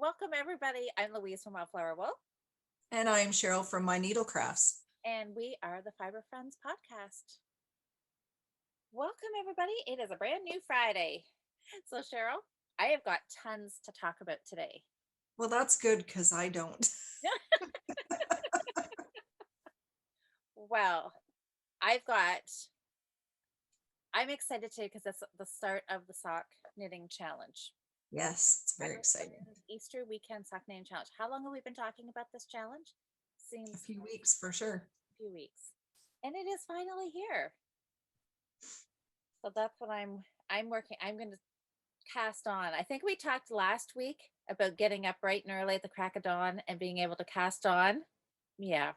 Welcome everybody. I'm Louise from Wildflower Wool, And I'm Cheryl from My Needlecrafts. and we are the Fibre Friends podcast. Welcome everybody. It is a brand new Friday. So Cheryl, I have got tons to talk about today. Well, that's good because I don't. Well, I'm excited too because it's the start of the sock knitting challenge. Yes, it's very exciting. Easter weekend sock knitting challenge. How long have we been talking about this challenge? A Seems few weeks for sure. a few weeks. And it is finally here. So that's what I'm working. I'm going to cast on. I think we talked last week about getting up bright and early at the crack of dawn and being able to cast on. Yeah.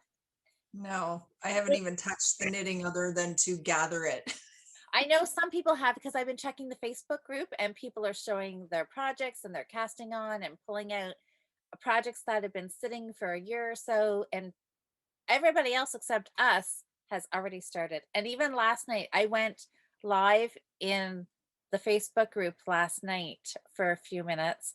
No, I haven't even touched the knitting other than to gather it. I know some people have because I've been checking the Facebook group and people are showing their projects and they're casting on and pulling out projects that have been sitting for a year or so. And everybody else except us has already started. And even last night, I went live in the Facebook group last night for a few minutes,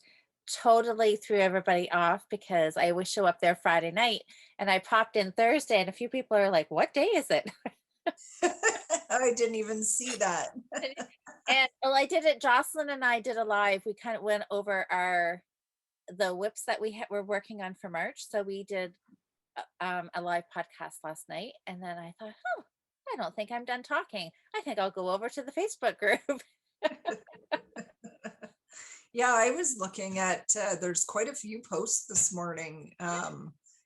totally threw everybody off because I always show up there Friday night. And I popped in Thursday, and a few people are like, "What day is it?" I didn't even see that. And well, I did it. Jocelyn and I did a live. We kind of went over the whips that we're working on for March. So we did a live podcast last night, and then I thought, oh, I don't think I'm done talking. I think I'll go over to the Facebook group. Yeah, I was looking at, there's quite a few posts this morning,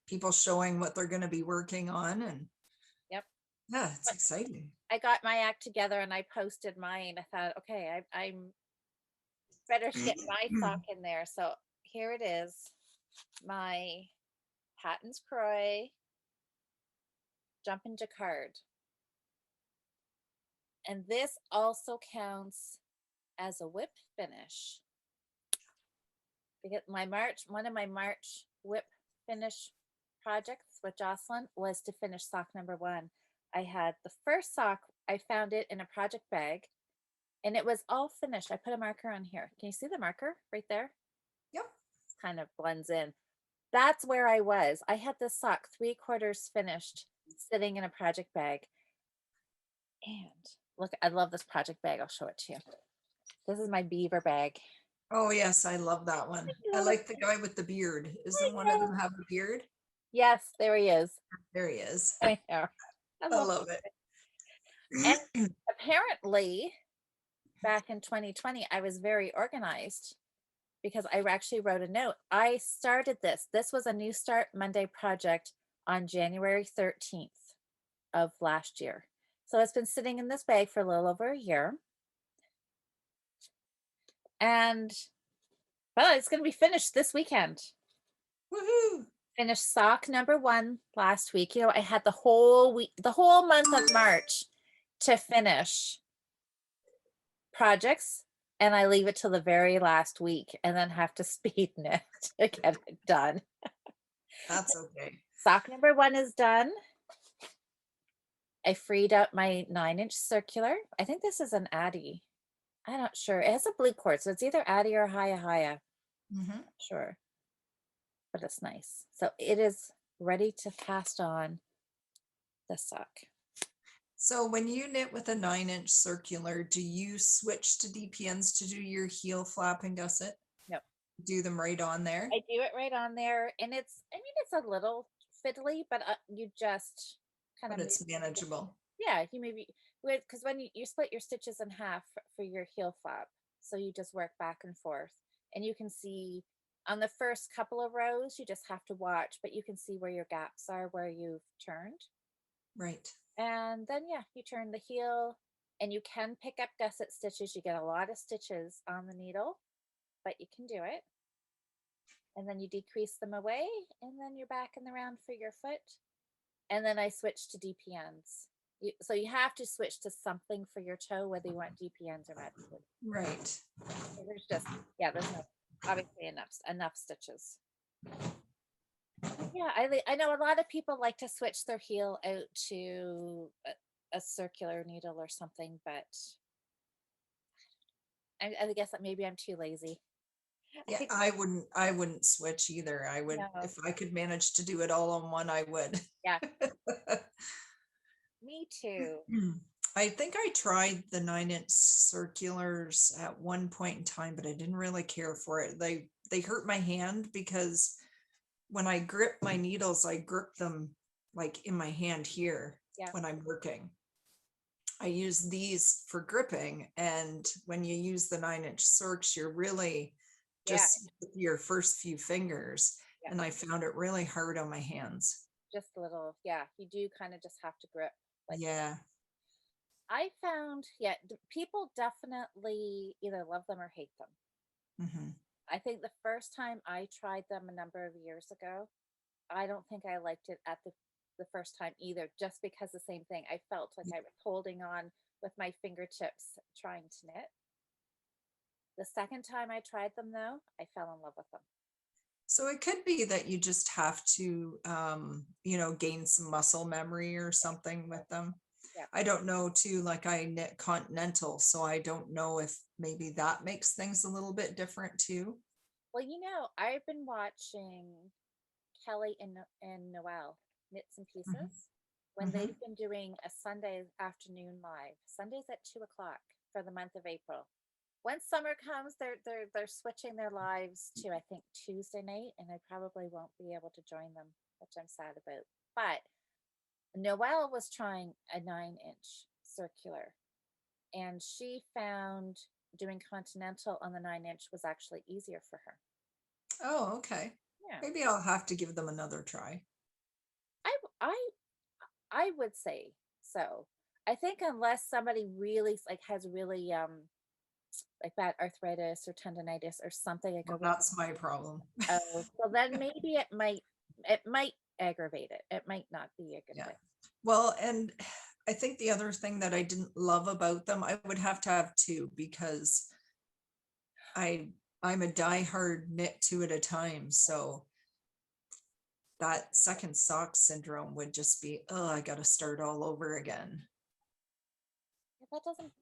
people showing what they're going to be working on. And Yep. yeah, it's exciting. I got my act together and I posted mine. I thought, okay, I'm better to get my sock in there. So here it is, my Patton's Croy Jumpin' Jacquard. And this also counts as a whip finish. Because one of my March whip finish projects with Jocelyn was to finish sock number 1. I had the first sock, I found it in a project bag and it was all finished. I put a marker on here. Can you see the marker right there? Yep. It kind of blends in. That's where I was. I had this sock 3/4 finished sitting in a project bag. And look, I love this project bag. I'll show it to you. This is my beaver bag. Oh yes, I love that one. I like the guy with the beard. Isn't one of them have a beard? Yes, there he is. There he is. I know. I love it. And apparently, back in 2020, I was very organized because I actually wrote a note. I started this. This was a New Start Monday project on January 13th of last year. So it's been sitting in this bag for a little over a year. And well, it's going to be finished this weekend. Woohoo! Finished sock number 1 last week. You know, I had the whole week, the whole month of March to finish projects, and I leave it till the very last week and then have to speed knit to get it done. That's okay. Sock number 1 is done. I freed up my 9-inch circular. I think this is an Addy. I'm not sure. It has a blue cord, so it's either Addy or Haya. Sure. But it's nice. So it is ready to cast on the sock. So when you knit with a 9-inch circular, do you switch to DPNs to do your heel flap and gusset? Nope. Do them right on there? I do it right on there, and it's a little fiddly, but you just kind of. But it's manageable. Yeah, you maybe because when you split your stitches in half for your heel flap, so you just work back and forth, and you can see on the first couple of rows, you just have to watch, but you can see where your gaps are where you've turned. Right. And then, yeah, you turn the heel and you can pick up gusset stitches. You get a lot of stitches on the needle, but you can do it. And then you decrease them away, and then you're back in the round for your foot. And then I switch to DPNs. So you have to switch to something for your toe, whether you want DPNs or not. Right. So there's no, obviously enough stitches. Yeah, I know a lot of people like to switch their heel out to a circular needle or something, but I guess that maybe I'm too lazy. I Yeah, think I wouldn't switch either. I would, no. if I could manage to do it all on one, I would. Yeah, me too. I think I tried the 9-inch circulars at one point in time, but I didn't really care for it. They hurt my hand because when I grip my needles, I grip them like in my hand here Yeah, when I'm working. I use these for gripping, and when you use the 9-inch circs, you're really yeah, just with your first few fingers, yeah. and I found it really hard on my hands. Just a little. Yeah, you do kind of just have to grip. Like Yeah. I found, yeah, people definitely either love them or hate them. Hmm. I think the first time I tried them a number of years ago, I don't think I liked it at the first time either, just because the same thing. I felt like I was holding on with my fingertips trying to knit. The second time I tried them though, I fell in love with them. So it could be that you just have to, gain some muscle memory or something with them. Yeah. I don't know too, like I knit continental, so I don't know if maybe that makes things a little bit different too. Well, I've been watching Kelly and Noel Knits and Hmm. Pieces when Hmm. they've been doing a Sunday afternoon live, Sundays at 2 o'clock for the month of April. When summer comes, they're switching their lives to I think Tuesday night, and I probably won't be able to join them, which I'm sad about. But Noelle was trying a 9-inch circular, and she found doing continental on the 9-inch was actually easier for her. Oh, okay. Yeah, Maybe I'll have to give them another try. I I I would say so. I think unless somebody really like has really like bad arthritis or tendonitis or something like a Well, really that's my problem. oh, well then maybe it might aggravate it. It might not be a good Yeah. thing. Well, and I think the other thing that I didn't love about them, I would have to have two because I I'm a diehard knit two at a time. So that second sock syndrome would just be, oh, I got to start all over again. Yeah, that doesn't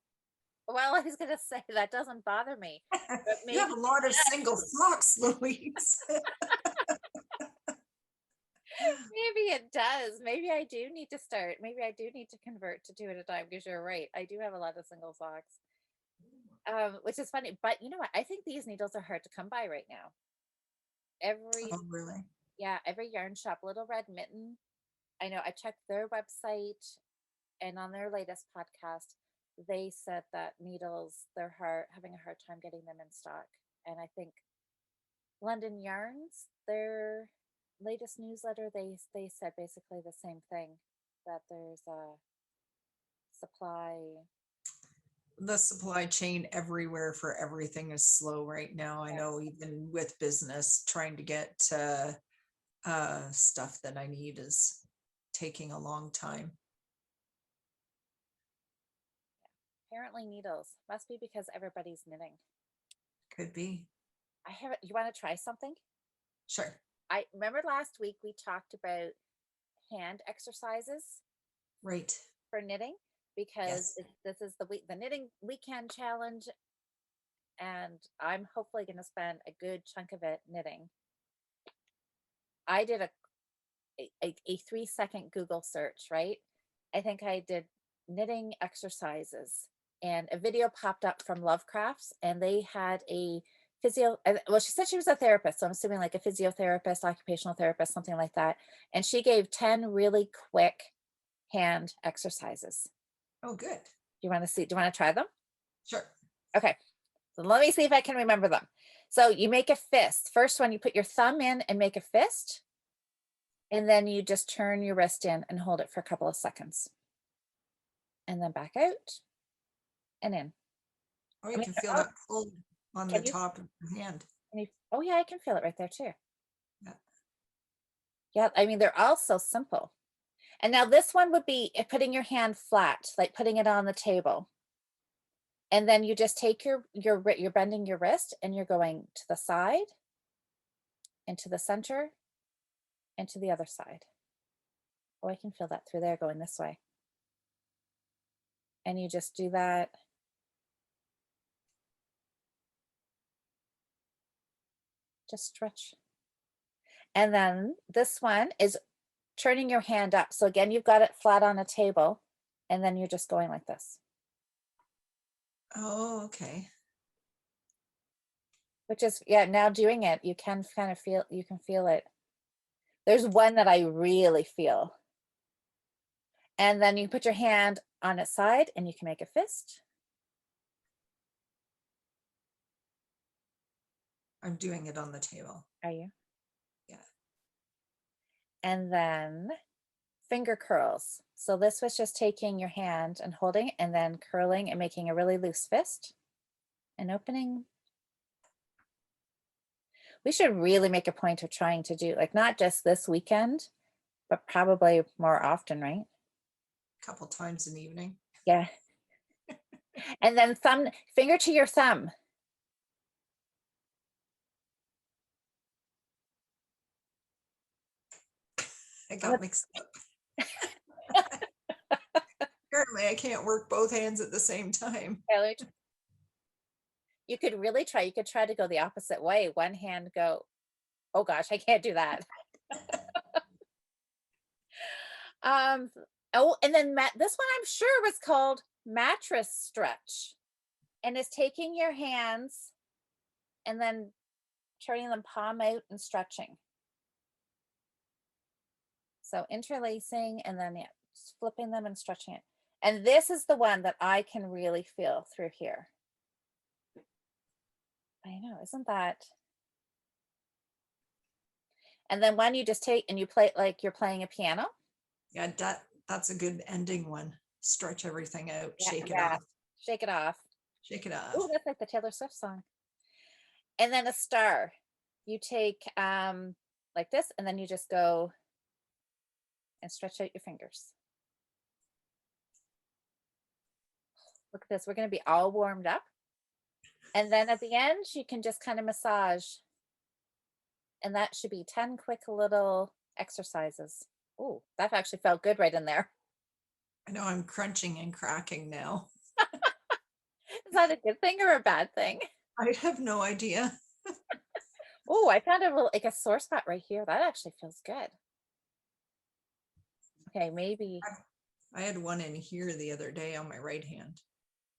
well, I was gonna say that doesn't bother me, but You have maybe a lot of single socks, Louise. maybe it does. Maybe I do need to start. Maybe I do need to convert to two at a time because you're right. I do have a lot of single socks. Which is funny. But you know what? I think these needles are hard to come by right now. Every Oh, really? yeah, every yarn shop, Little Red Mitten. I know I checked their website and on their latest podcast, they said that needles, they're having a hard time getting them in stock. And I think London Yarns, their latest newsletter, they said basically the same thing, that there's a supply. The supply chain everywhere for everything is slow right now. I Yeah, know even with business, trying to get stuff that I need is taking a long time. apparently needles must be because everybody's knitting. Could be. I have You want to try something? Sure. I remember last week we talked about hand exercises Right. for knitting because Yes. this is the knitting weekend challenge, and I'm hopefully going to spend a good chunk of it knitting. I did a 3-second Google search, right? I think I did knitting exercises, and a video popped up from Lovecrafts, and they had a well, she said she was a therapist, so I'm assuming like a physiotherapist, occupational therapist, something like that. And she gave 10 really quick hand exercises. Oh, good. Do you want to try them? Sure. Okay. So let me see if I can remember them. So you make a fist. First one, you put your thumb in and make a fist. And then you just turn your wrist in and hold it for a couple of seconds. And then back out and in. Oh, I you mean, can feel oh, that pull on the can you, top of your hand. oh yeah, I can feel it right there too. Yeah. Yeah, I mean, they're all so simple. And now this one would be putting your hand flat, like putting it on the table. And then you just take you're bending your wrist and you're going to the side, into the center, and to the other side. Oh, I can feel that through there going this way. And you just do that. Just stretch. And then this one is turning your hand up. So again, you've got it flat on a table, and then you're just going like this, Oh, okay. which is, yeah, now doing it, you can kind of feel, you can feel it. There's one that I really feel. And then you put your hand on its side and you can make a fist. I'm doing it on the table. Are you? Yeah. And then finger curls. So this was just taking your hand and holding and then curling and making a really loose fist and opening. We should really make a point of trying to do, like, not just this weekend, but probably more often, right? A couple times in the evening. Yeah. And then thumb, finger to your thumb. I got mixed up. Apparently I can't work both hands at the same time. You could really try. You could try to go the opposite way. One hand go, oh gosh, I can't do that. Oh, and then this one I'm sure was called Mattress Stretch, and it's taking your hands and then turning them palm out and stretching. So interlacing and then, yeah, just flipping them and stretching it. And this is the one that I can really feel through here. I know, isn't that? And then when you just take and you play it like you're playing a piano. Yeah, that's a good ending one. Stretch everything out, Yeah, shake it yeah. off. Shake it off. Shake it off. Oh, that's like the Taylor Swift song. And then a star. You take like this, and then you just go and stretch out your fingers. Look at this. We're going to be all warmed up. And then at the end, you can just kind of massage. And that should be 10 quick little exercises. Oh, that actually felt good right in there. I know I'm crunching and cracking now. Is that a good thing or a bad thing? I have no idea. Oh, I found a little, like a sore spot right here. That actually feels good. Okay, maybe. I had one in here the other day on my right hand.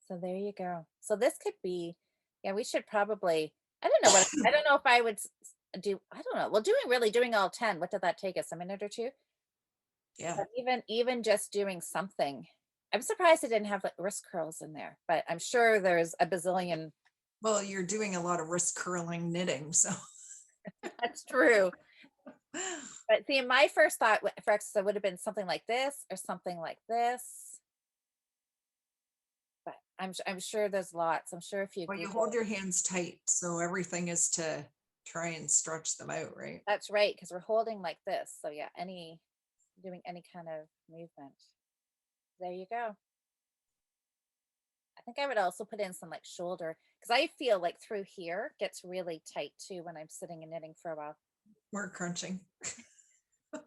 So there you go. So this could be, yeah, we should probably, I don't know what, I don't know if I would do, I don't know. Well, doing all 10, what did that take us? A minute or two? Yeah. But even just doing something. I'm surprised it didn't have like wrist curls in there, but I'm sure there's a bazillion. Well, you're doing a lot of wrist curling knitting, so. That's true. But see, my first thought for exercise would have been something like this or something like this. But I'm sure there's lots. I'm sure if you Well, you Google hold your hands tight, so everything is to try and stretch them out, right? that's right, because we're holding like this. So yeah, doing any kind of movement. There you go. I think I would also put in some like shoulder because I feel like through here gets really tight too when I'm sitting and knitting for a while. We're crunching. I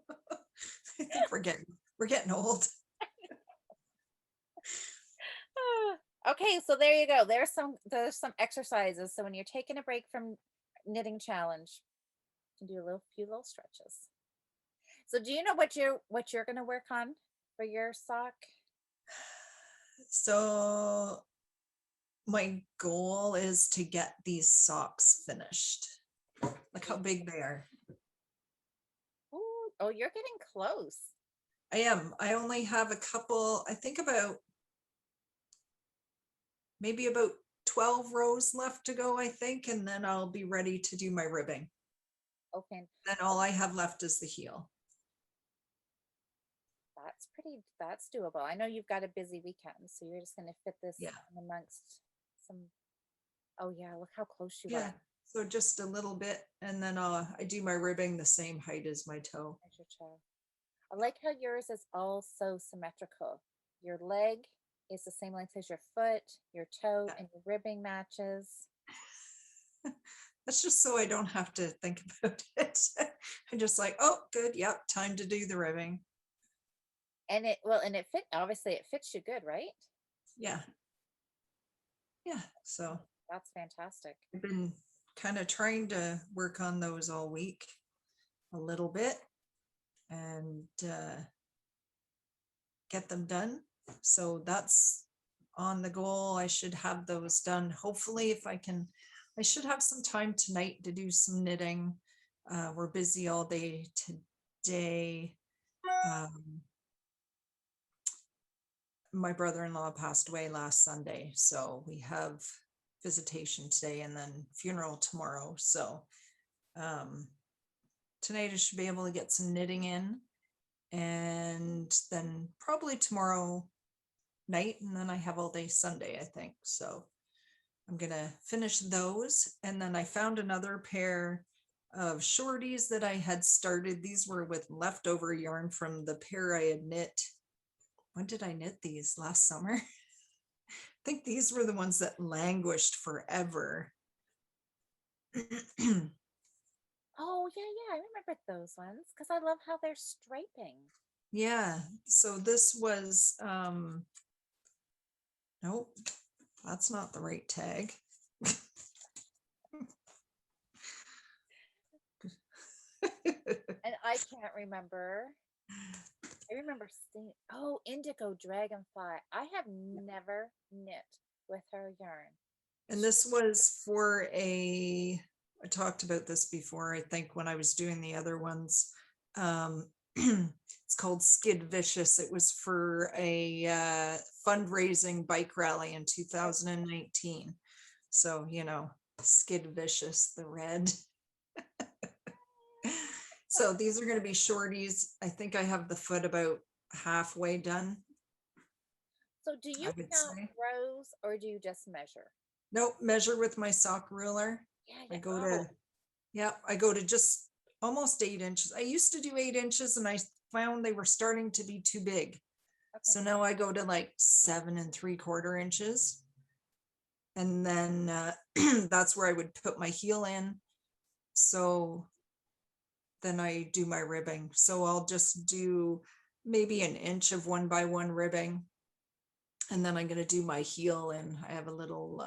think we're getting old. Okay, so there you go. There's some exercises. So when you're taking a break from knitting challenge, you can do a few little stretches. So do you know what you're going to work on for your sock? So my goal is to get these socks finished. Look how big they are. Ooh, oh, you're getting close. I am. I only have a couple, I think maybe about 12 rows left to go, I think, and then I'll be ready to do my ribbing. Okay. Then all I have left is the heel. That's doable. I know you've got a busy weekend, so you're just going to fit this Yeah. amongst some. Oh yeah, look how close you Yeah. are. So just a little bit, and then I do my ribbing the same height as my toe. There's your toe. I like how yours is all so symmetrical. Your leg is the same length as your foot, your toe, Yeah. and your ribbing matches. That's just so I don't have to think about it. I'm just like, oh, good. Yep. Time to do the ribbing. And it obviously it fits you good, right? Yeah. Yeah. So That's fantastic. I've been kind of trying to work on those all week a little bit and get them done. So that's on the goal. I should have those done. Hopefully, if I can, I should have some time tonight to do some knitting. We're busy all day today. My brother-in-law passed away last Sunday, so we have visitation today and then funeral tomorrow. So tonight I should be able to get some knitting in, and then probably tomorrow night, and then I have all day Sunday, I think. So I'm gonna finish those, and then I found another pair of shorties that I had started. These were with leftover yarn from the pair I had knit. When did I knit these? Last summer? I think these were the ones that languished forever. Oh, yeah, I remember those ones because I love how they're striping. Yeah, so this was, nope, that's not the right tag. And I can't remember. I remember seeing, oh, Indigo Dragonfly. I have never knit with her yarn. And this was for I talked about this before, I think, when I was doing the other ones. It's called Skid Vicious. It was for a fundraising bike rally in 2019. So, you know, Skid Vicious, the red. So these are going to be shorties. I think I have the foot about halfway done. So do you count rows or do you just measure? Nope, measure with my sock ruler. Yeah. I go to just almost 8 inches. I used to do 8 inches and I found they were starting to be too big. Okay. So now I go to like 7 3/4 inches. And then that's where I would put my heel in. So then I do my ribbing. So I'll just do maybe an inch of 1 by 1 ribbing. And then I'm going to do my heel, and I have a little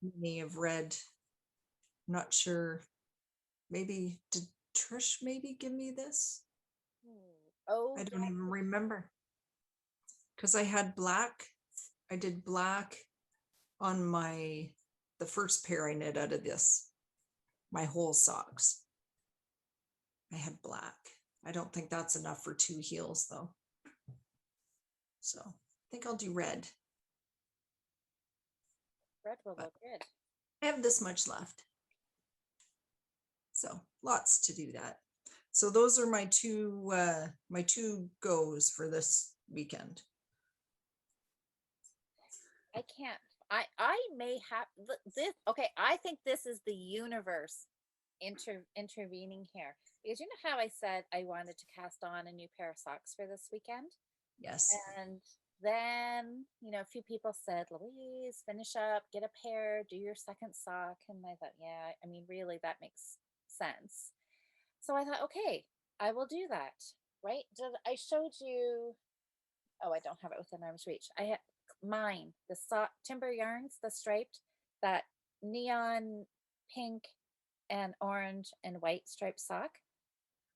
mini of red. I'm not sure. Maybe did Trish maybe give me this? Oh, I don't even remember. Because I had black. I did black on the first pair I knit out of this. My whole socks. I had black. I don't think that's enough for 2 heels though. So I think I'll do red. Red will look good. I have this much left. So lots to do that. So those are my two goes for this weekend. I can't. I may have this. Okay, I think this is the universe intervening here, because you know how I said I wanted to cast on a new pair of socks for this weekend? Yes. And then, you know, a few people said, Louise, finish up, get a pair, do your second sock. And I thought, yeah, I mean, really, that makes sense. So I thought, okay, I will do that. Right? I showed you, oh, I don't have it within arm's reach. I had mine, the sock, Timber Yarns, the striped, that neon pink and orange and white striped sock.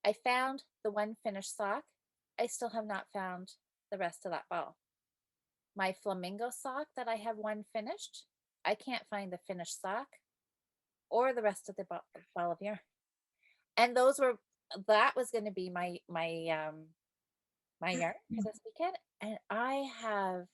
I found the one finished sock. I still have not found the rest of that ball. My flamingo sock that I have one finished, I can't find the finished sock or the rest of the ball of yarn. And that was going to be my yarn for this weekend. And I have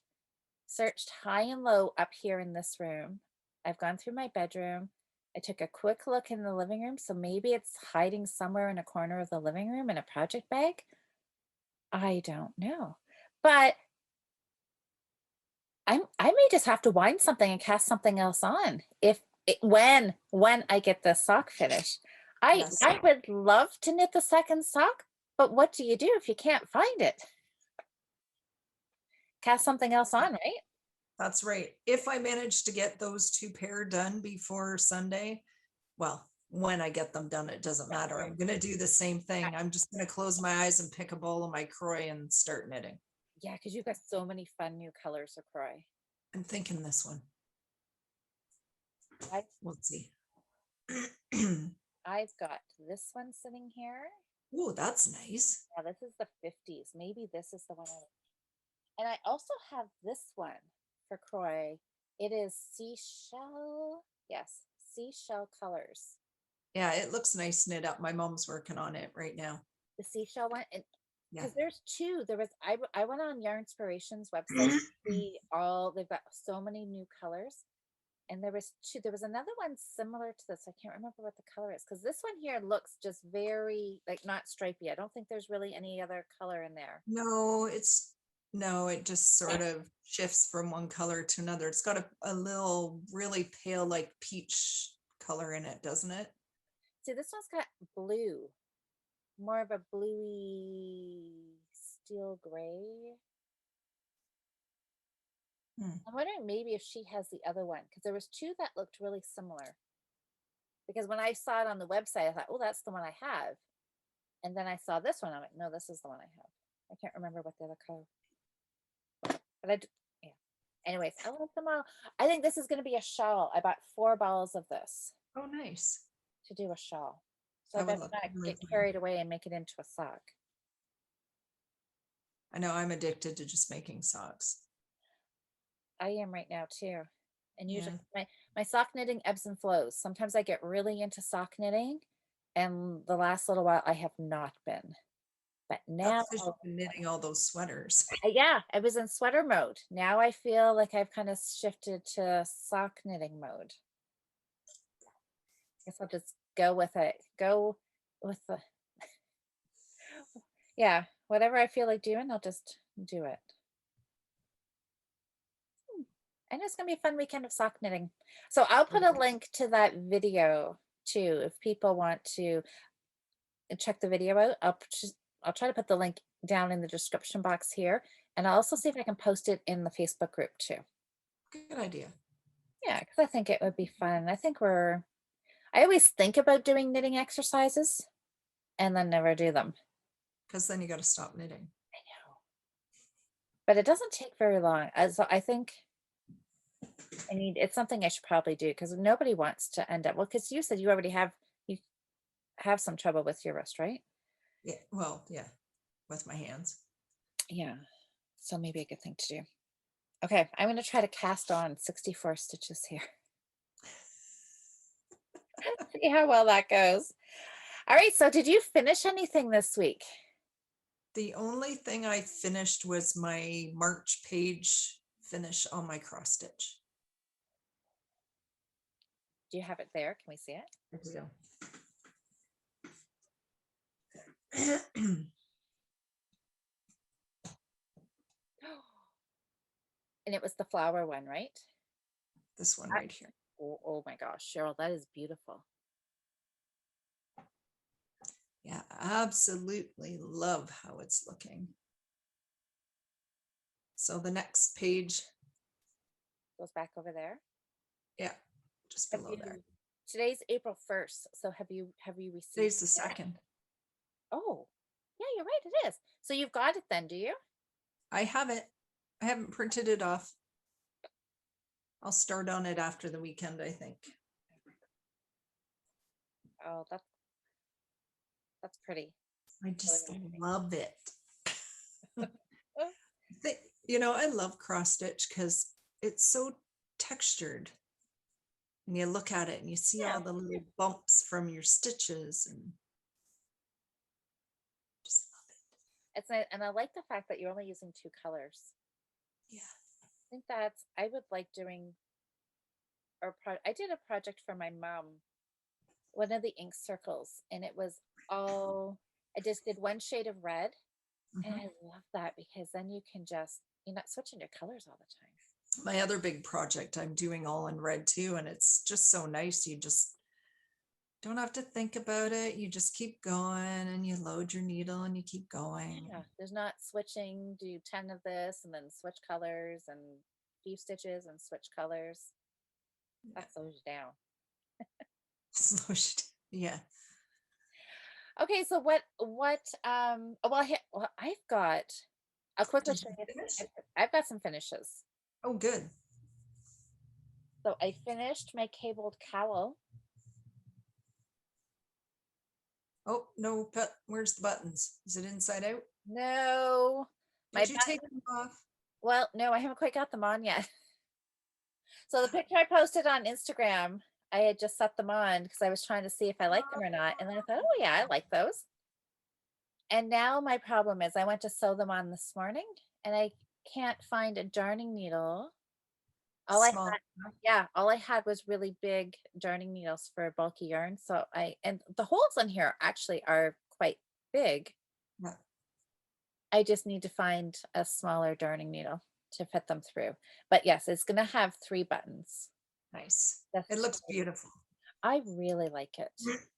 searched high and low up here in this room. I've gone through my bedroom. I took a quick look in the living room. So maybe it's hiding somewhere in a corner of the living room in a project bag. I don't know. But I may just have to wind something and cast something else on when I get the sock finished. I would love to knit the second sock, but what do you do if you can't find it? Cast something else on, right? That's right. If I manage to get those 2 pair done before Sunday, well, when I get them done, it doesn't matter. I'm going to do the same thing. I'm just going to close my eyes and pick a ball of my Croy and start knitting. Yeah, because you've got so many fun new colors of Croy. I'm thinking this one. I, We'll see. I've got this one sitting here. Oh, that's nice. Now this is the 50s. Maybe this is the one. And I also have this one for Croy. It is seashell. Yes, seashell colors. Yeah, it looks nice knit up. My mom's working on it right now. The seashell one, and Yeah. because there's two. There was I went on Yarn Inspirations website to see all they've got so many new colors. And there was two. There was another one similar to this. I can't remember what the color is because this one here looks just very like not stripy. I don't think there's really any other color in there. No, it just sort of shifts from one color to another. It's got a little really pale, like peach color in it, doesn't it? See, this one's got blue, more of a bluey steel gray. I'm wondering maybe if she has the other one because there was two that looked really similar. Because when I saw it on the website, I thought, oh, that's the one I have. And then I saw this one. I'm like, no, this is the one I have. I can't remember what the other color. But yeah. Anyways, I like them all. I think this is going to be a shawl. I bought 4 balls of this Oh, nice. to do a shawl. So I That would better look not really get fun. carried away and make it into a sock. I know I'm addicted to just making socks. I am right now too. And usually Yeah. my sock knitting ebbs and flows. Sometimes I get really into sock knitting, and the last little while I have not been. But now, That's because you've been knitting all those sweaters. yeah, I was in sweater mode. Now I feel like I've kind of shifted to sock knitting mode. I guess I'll just go with it. Go with the, yeah, whatever I feel like doing, I'll just do it. And it's gonna be a fun weekend of sock knitting. So I'll put a link to that video too if people want to check the video out. I'll try to put the link down in the description box here, and I'll also see if I can post it in the Facebook group too. Good idea. Yeah, because I think it would be fun. I always think about doing knitting exercises and then never do them. Because then you got to stop knitting. I know. But it doesn't take very long. So I think it's something I should probably do because nobody wants to end up, well, because you said you have some trouble with your wrist, right? Yeah. Well, yeah. With my hands. Yeah. So maybe a good thing to do. Okay, I'm going to try to cast on 64 stitches here. See how well that goes. All right, so did you finish anything this week? The only thing I finished was my March page finish on my cross stitch. Do you have it there? Can we see it? There we go. And it was the flower one, right? This one right here. Oh my gosh, Cheryl, that is beautiful. Yeah, absolutely love how it's looking. So the next page Goes back over there. Yeah, just below there. Today's April 1st. So have you received? Today's the 2nd. Oh, yeah, you're right. It is. So you've got it then, do you? I have it. I haven't printed it off. I'll start on it after the weekend, I think. Oh, that's pretty. I just love it. I love cross stitch because it's so textured. And you look at it and you see all the little bumps from your stitches and just love it. It's nice, and I like the fact that you're only using 2 colors. Yeah. I think I would like doing, I did a project for my mom, one of the ink circles, and it was all, I just did one shade of red. And I love that because then you're not switching your colors all the time. My other big project I'm doing all in red too, and it's just so nice. You just don't have to think about it. You just keep going and you load your needle and you keep going. Yeah, there's not switching, do 10 of this and then switch colors and few stitches and switch colors. That slows you down. Yeah. Okay, so I'll quickly show you. I've got some finishes. Oh, good. So I finished my cabled cowl. Oh, no, but where's the buttons? Is it inside out? No, my Did you take button. them off? Well, no, I haven't quite got them on yet. So the picture I posted on Instagram, I had just set them on because I was trying to see if I liked them or not. And then I thought, oh yeah, I like those. And now my problem is I went to sew them on this morning and I can't find a darning needle. All I Small. had, yeah, all I had was really big darning needles for bulky yarn. So and the holes in here actually are quite big. Yeah, I just need to find a smaller darning needle to fit them through. But yes, it's gonna have 3 buttons. nice. That's It looks beautiful. I really like it.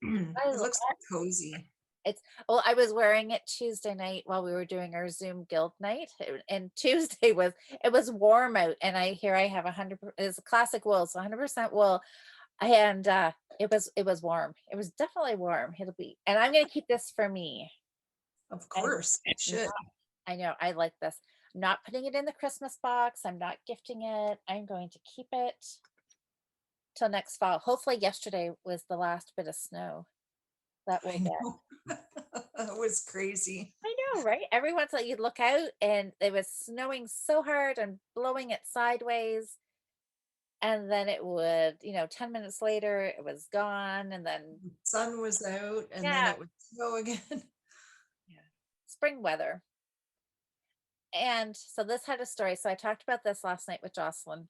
I It lo looks cozy. it's well, I was wearing it Tuesday night while we were doing our Zoom guild night, and Tuesday was it was warm out, and I have 100 it's a classic wool, so 100% wool, and it was warm. It was definitely warm. It'll be, and I'm gonna keep this for me. Of I course, it should. I know I like this. I'm not putting it in the Christmas box. I'm not gifting it. I'm going to keep it till next fall. Hopefully, yesterday was the last bit of snow that we'll I get. know. That was crazy. I know, right? Every once in a while you'd look out and it was snowing so hard and blowing it sideways. And then it would, 10 minutes later, it was gone. And then, Sun was out and then yeah, it would snow again. yeah, spring weather. And so this had a story. So I talked about this last night with Jocelyn.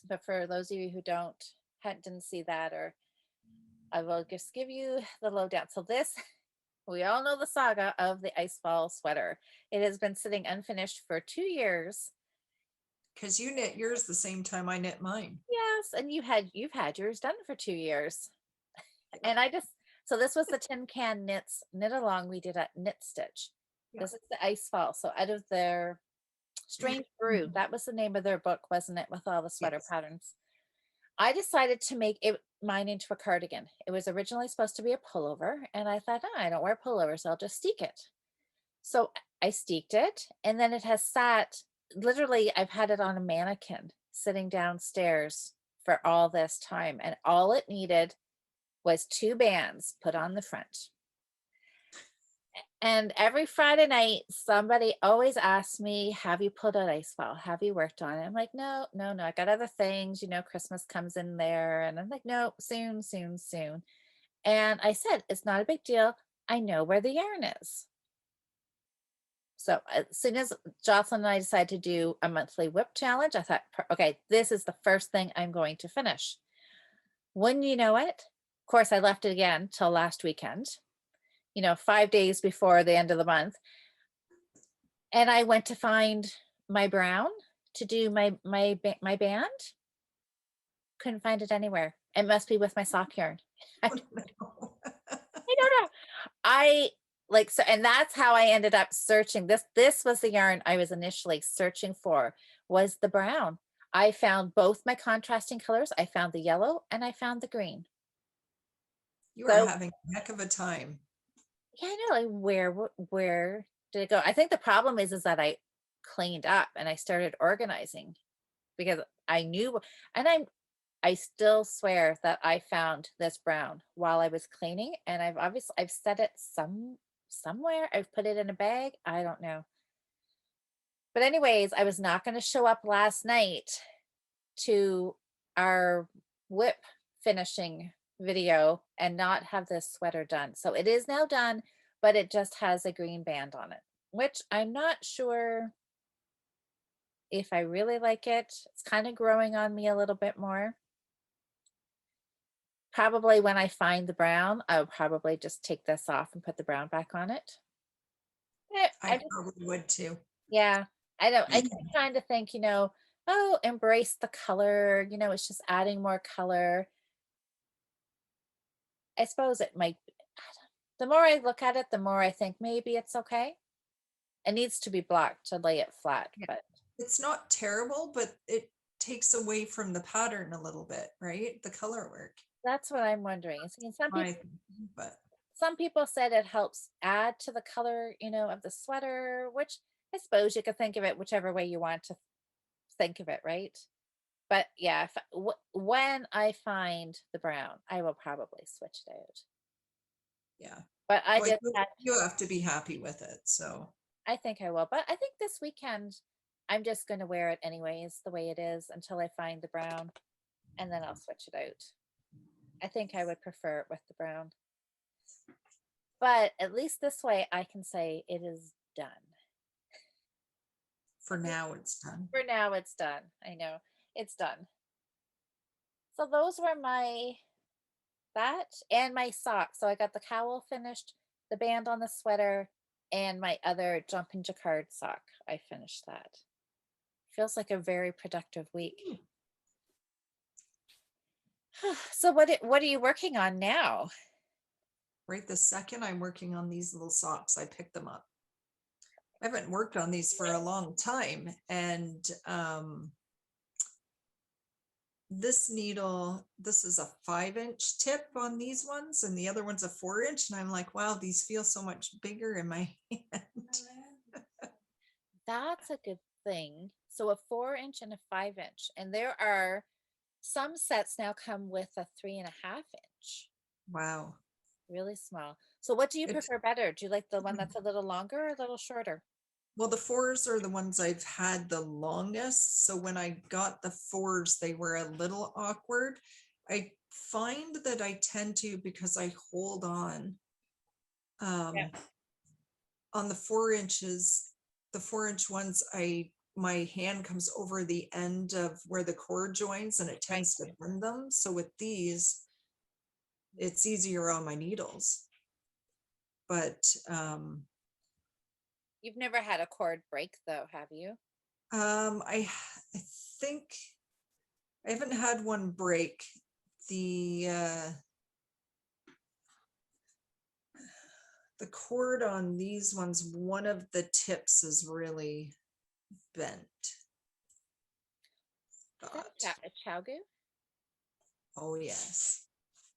But for those of you who didn't see that, or I will just give you the lowdown. So this, we all know the saga of the Icefall sweater. It has been sitting unfinished for 2 years. Because you knit yours the same time I knit mine. Yes, and you've had yours done for 2 years. Yeah. And so this was the Tin Can knit along we did at Knit Stitch. Yeah. This is the Icefall. So out of their Strange Brew, that was the name of their book, wasn't it, with all the sweater Yes. patterns. I decided to make mine into a cardigan. It was originally supposed to be a pullover, and I thought, oh, I don't wear pullovers, I'll just steek it. So I steeked it, and then it has sat, literally, I've had it on a mannequin sitting downstairs for all this time, and all it needed was 2 bands put on the front. And every Friday night, somebody always asks me, have you pulled out Icefall? Have you worked on it? I'm like, no, no, no. I got other things. Christmas comes in there. And I'm like, no, soon, soon, soon. And I said, it's not a big deal. I know where the yarn is. So as soon as Jocelyn and I decided to do a monthly whip challenge, I thought, okay, this is the first thing I'm going to finish. Wouldn't you know it? Of course, I left it again till last weekend, 5 days before the end of the month. And I went to find my brown to do my band. Couldn't find it anywhere. It must be with my sock yarn. I don't know. I like so, and that's how I ended up searching. This was the yarn I was initially searching for, was the brown. I found both my contrasting colors. I found the yellow and I found the green. You are having a heck of a time. Yeah, I know. Like where did it go? I think the problem is that I cleaned up and I started organizing because I knew, and I still swear that I found this brown while I was cleaning, and I've set it somewhere. I've put it in a bag. I don't know. But anyways, I was not going to show up last night to our whip finishing video and not have this sweater done. So it is now done, but it just has a green band on it, which I'm not sure if I really like it. It's kind of growing on me a little bit more. Probably when I find the brown, I'll probably just take this off and put the brown back on it. I probably would too. Yeah, I know. I keep trying to think, oh, embrace the color, it's just adding more color. I suppose it might, the more I look at it, the more I think maybe it's okay. It needs to be blocked to lay it flat, but It's not terrible, but it takes away from the pattern a little bit, right? The color work. that's what I'm wondering. See, But some people said it helps add to the color, of the sweater, which I suppose you could think of it whichever way you want to think of it, right? But yeah, when I find the brown, I will probably switch it out. Yeah. But I Well, did you have you have to be happy with it, so. I think I will, but I think this weekend I'm just gonna wear it anyways, the way it is until I find the brown, and then I'll switch it out. I think I would prefer it with the brown. But at least this way I can say it is done. For now, it's done. For now it's done. I know. It's done. So those were my that and my socks. So I got the cowl finished, the band on the sweater, and my other jumping jacquard sock. I finished that. Feels like a very productive week. Hmm. So what are you working on now? Right this second, I'm working on these little socks. I picked them up. I haven't worked on these for a long time, and this needle, this is a 5-inch tip on these ones, and the other one's a 4-inch, and I'm like, wow, these feel so much bigger in my hand. That's a good thing. So a 4 inch and a 5 inch. And there are some sets now come with a 3.5 inch. Wow. Really small. So what do you It's prefer better? Do you like the one that's a little longer or a little shorter? well, the fours are the ones I've had the longest. So when I got the fours, they were a little awkward. I find that I tend to, because I hold Yeah, um, on the 4 inches, the 4-inch ones, my hand comes over the end of where the cord joins and it right. tends to bend them. So with these, it's easier on my needles. But You've never had a cord break though, have you? I think I haven't had one break. The cord on these ones, one of the tips is really bent. Is that But a chowgu? oh yes,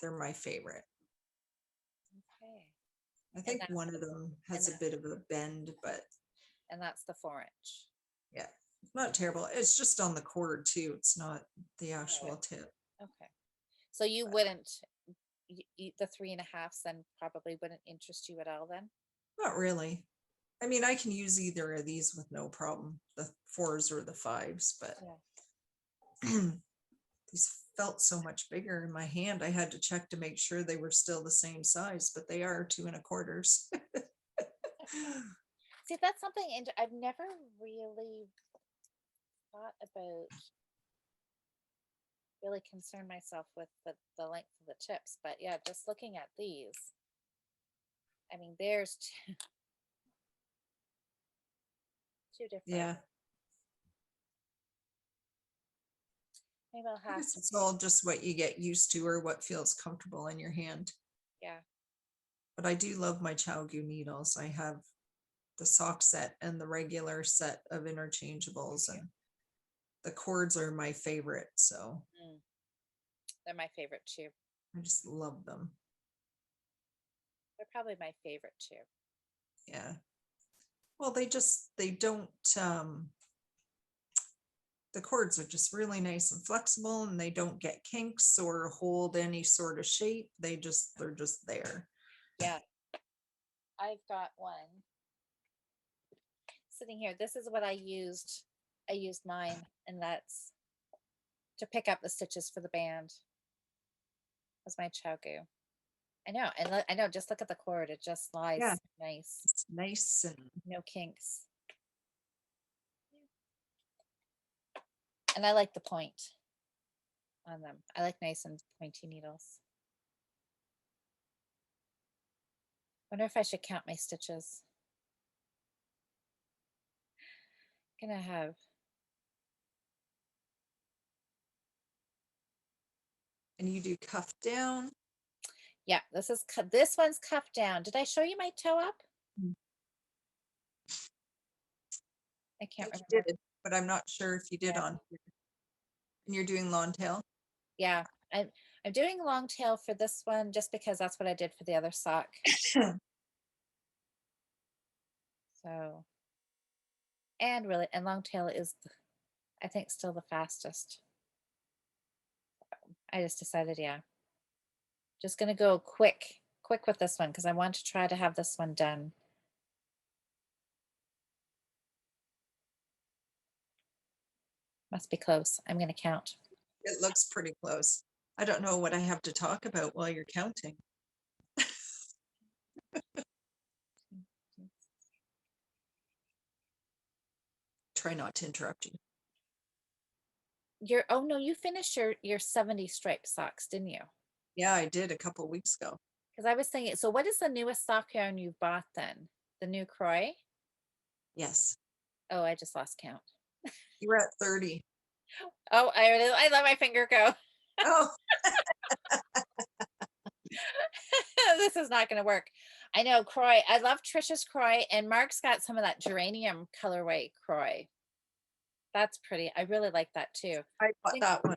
they're my favorite. Okay. I And think that's one of them and has a that bit of a bend, but and that's the 4 inch. yeah, not terrible. It's just on the cord too. It's not the Right. actual tip. Okay. So you But wouldn't the 3.5s then probably wouldn't interest you at all then? not really. I mean, I can use either of these with no problem, the fours or the fives, but Yeah. these felt so much bigger in my hand. I had to check to make sure they were still the same size, but they are 2 1/4s. See, that's something I've never really thought about really concern myself with the length of the tips. But yeah, just looking at these, I mean, there's two different. Yeah, Maybe I'll I have guess to, it's all just what you get used to or what feels comfortable in your hand. yeah, But I do love my Chowgu needles. I have the sock set and the regular set of interchangeables, and the cords are my favorite. So mm, they're my favorite too. I just love them. They're probably my favorite too. Yeah. Well, they don't, the cords are just really nice and flexible and they don't get kinks or hold any sort of shape. They're just there. Yeah, I've got one sitting here. This is what I used. I used mine, and that's to pick up the stitches for the band. Was my choku. I know, and I know. Just look at the cord; it just Yeah, lies nice, it's nice and no kinks. And I like the point on them. I like nice and pointy needles. Wonder if I should count my stitches. Gonna have and you do cuff down. yeah. This one's cuffed down. Did I show you my toe up? Mm. I I can't think you remember. did, but I'm not sure if you did Yeah, on here. And you're doing long tail. yeah. I'm doing long tail for this one just because that's what I did for the other sock. So and really, and long tail is I think still the fastest. I just decided, yeah. Just gonna go quick with this one because I want to try to have this one done. Must be close. I'm gonna count. It looks pretty close. I don't know what I have to talk about while you're counting. Try not to interrupt you. Oh no, you finished your 70 striped socks, didn't you? Yeah, I did a couple weeks ago. Because I was thinking, so what is the newest sock yarn you've bought then? The new Croy? Yes. Oh, I just lost count. You were at 30. Oh, I let my finger go. Oh, This is not going to work. I know Croy. I love Trisha's Croy, and Mark's got some of that geranium colorway Croy. That's pretty. I really like that too. I bought that one.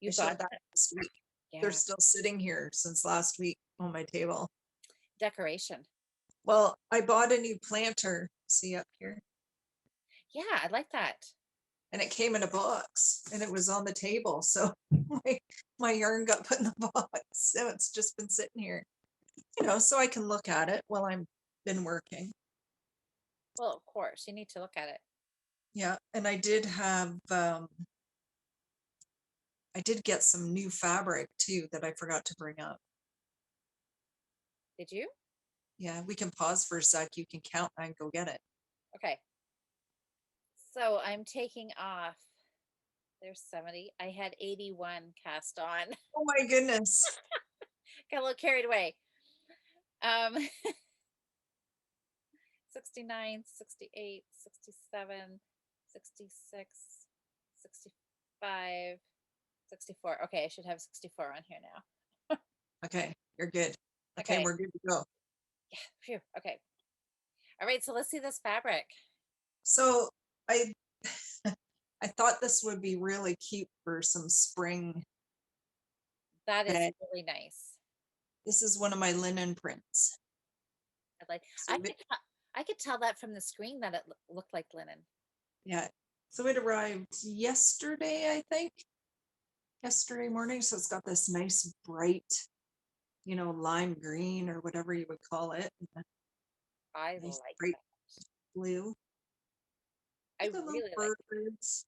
You I got showed that that? last week. They're Yeah. still sitting here since last week on my table. Decoration. Well, I bought a new planter, see up here, Yeah, I like that. and it came in a box and it was on the table. So my yarn got put in the box. So it's just been sitting here, so I can look at it while I'm been working. Well, of course, you need to look at it. Yeah, and I did get some new fabric too that I forgot to bring up. Did you? Yeah, we can pause for a sec. You can count and go get it. Okay. So I'm taking off. There's 70. I had 81 cast on. Oh my goodness. Got a little carried away. 69, 68, 67, 66, 65, 64. Okay, I should have 64 on here now. Okay, you're good. Okay, Okay. we're good to go. Yeah. Phew. Okay. All right. So let's see this fabric. So I I thought this would be really cute for some spring That is bed. really nice. This is one of my linen prints. I like. So I could tell that from the screen that it looked like linen. yeah. So it arrived yesterday, I think. Yesterday morning. So it's got this nice bright, lime green or whatever you would call it. I Nice like bright that. blue. I With the little really like it. birds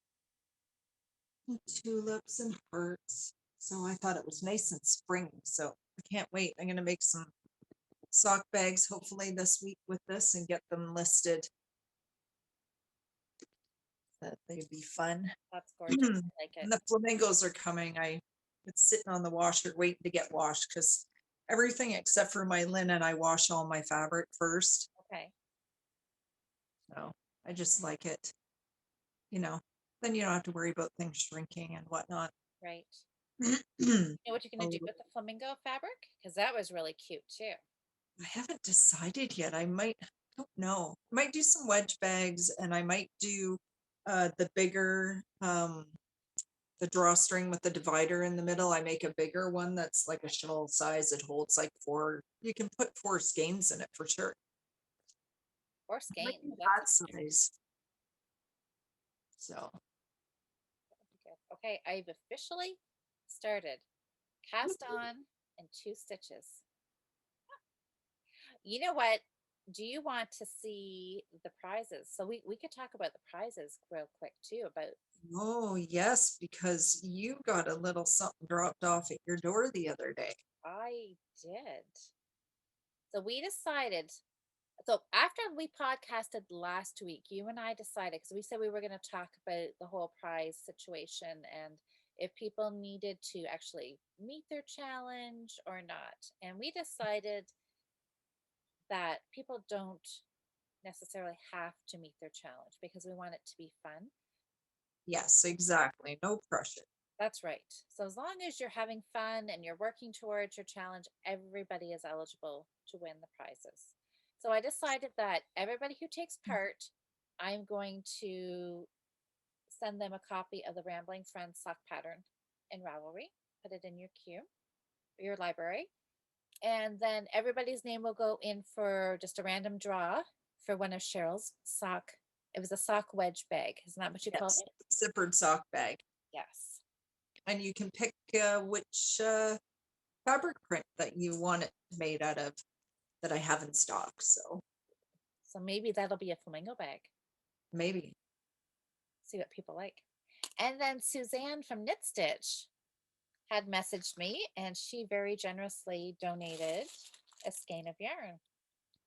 and tulips and hearts. So I thought it was nice and spring. So I can't wait. I'm gonna make some sock bags hopefully this week with this and get them listed. That they'd be fun. That's gorgeous. And I like it. the flamingos are coming. It's sitting on the washer waiting to get washed because everything except for my linen, I wash all my fabric first. Okay. So I just like it, you know. Then you don't have to worry about things shrinking and whatnot. Right. I You know what you're gonna do with the flamingo fabric? Because that was really cute too. haven't decided yet. Don't know. I might do some wedge bags and I might do the bigger the drawstring with the divider in the middle. I make a bigger one that's like a shawl size. It holds like you can put 4 skeins in it for sure. Or I might skein. do Well, that that's size. So good. Okay, I've officially started. Cast on and 2 stitches. You know what? Do you want to see the prizes? So we could talk about the prizes real quick too. About oh yes, because you got a little something dropped off at your door the other day. I did. So we decided. So after we podcasted last week, you and I decided because we said we were going to talk about the whole prize situation and if people needed to actually meet their challenge or not. And we decided that people don't necessarily have to meet their challenge because we want it to be fun. Yes, exactly. No pressure. That's right. So as long as you're having fun and you're working towards your challenge, everybody is eligible to win the prizes. So I decided that everybody who takes part, I'm going to send them a copy of the Rambling Friends sock pattern in Ravelry. Put it in your queue, your library. And then everybody's name will go in for just a random draw for one of Cheryl's it was a sock wedge bag. Isn't that what you called Yes, it? zippered sock bag. Yes. And you can pick which fabric print that you want it made out of that I have in stock. So So maybe that'll be a flamingo bag. maybe. See what people like. And then Suzanne from Knit Stitch had messaged me and she very generously donated a skein of yarn.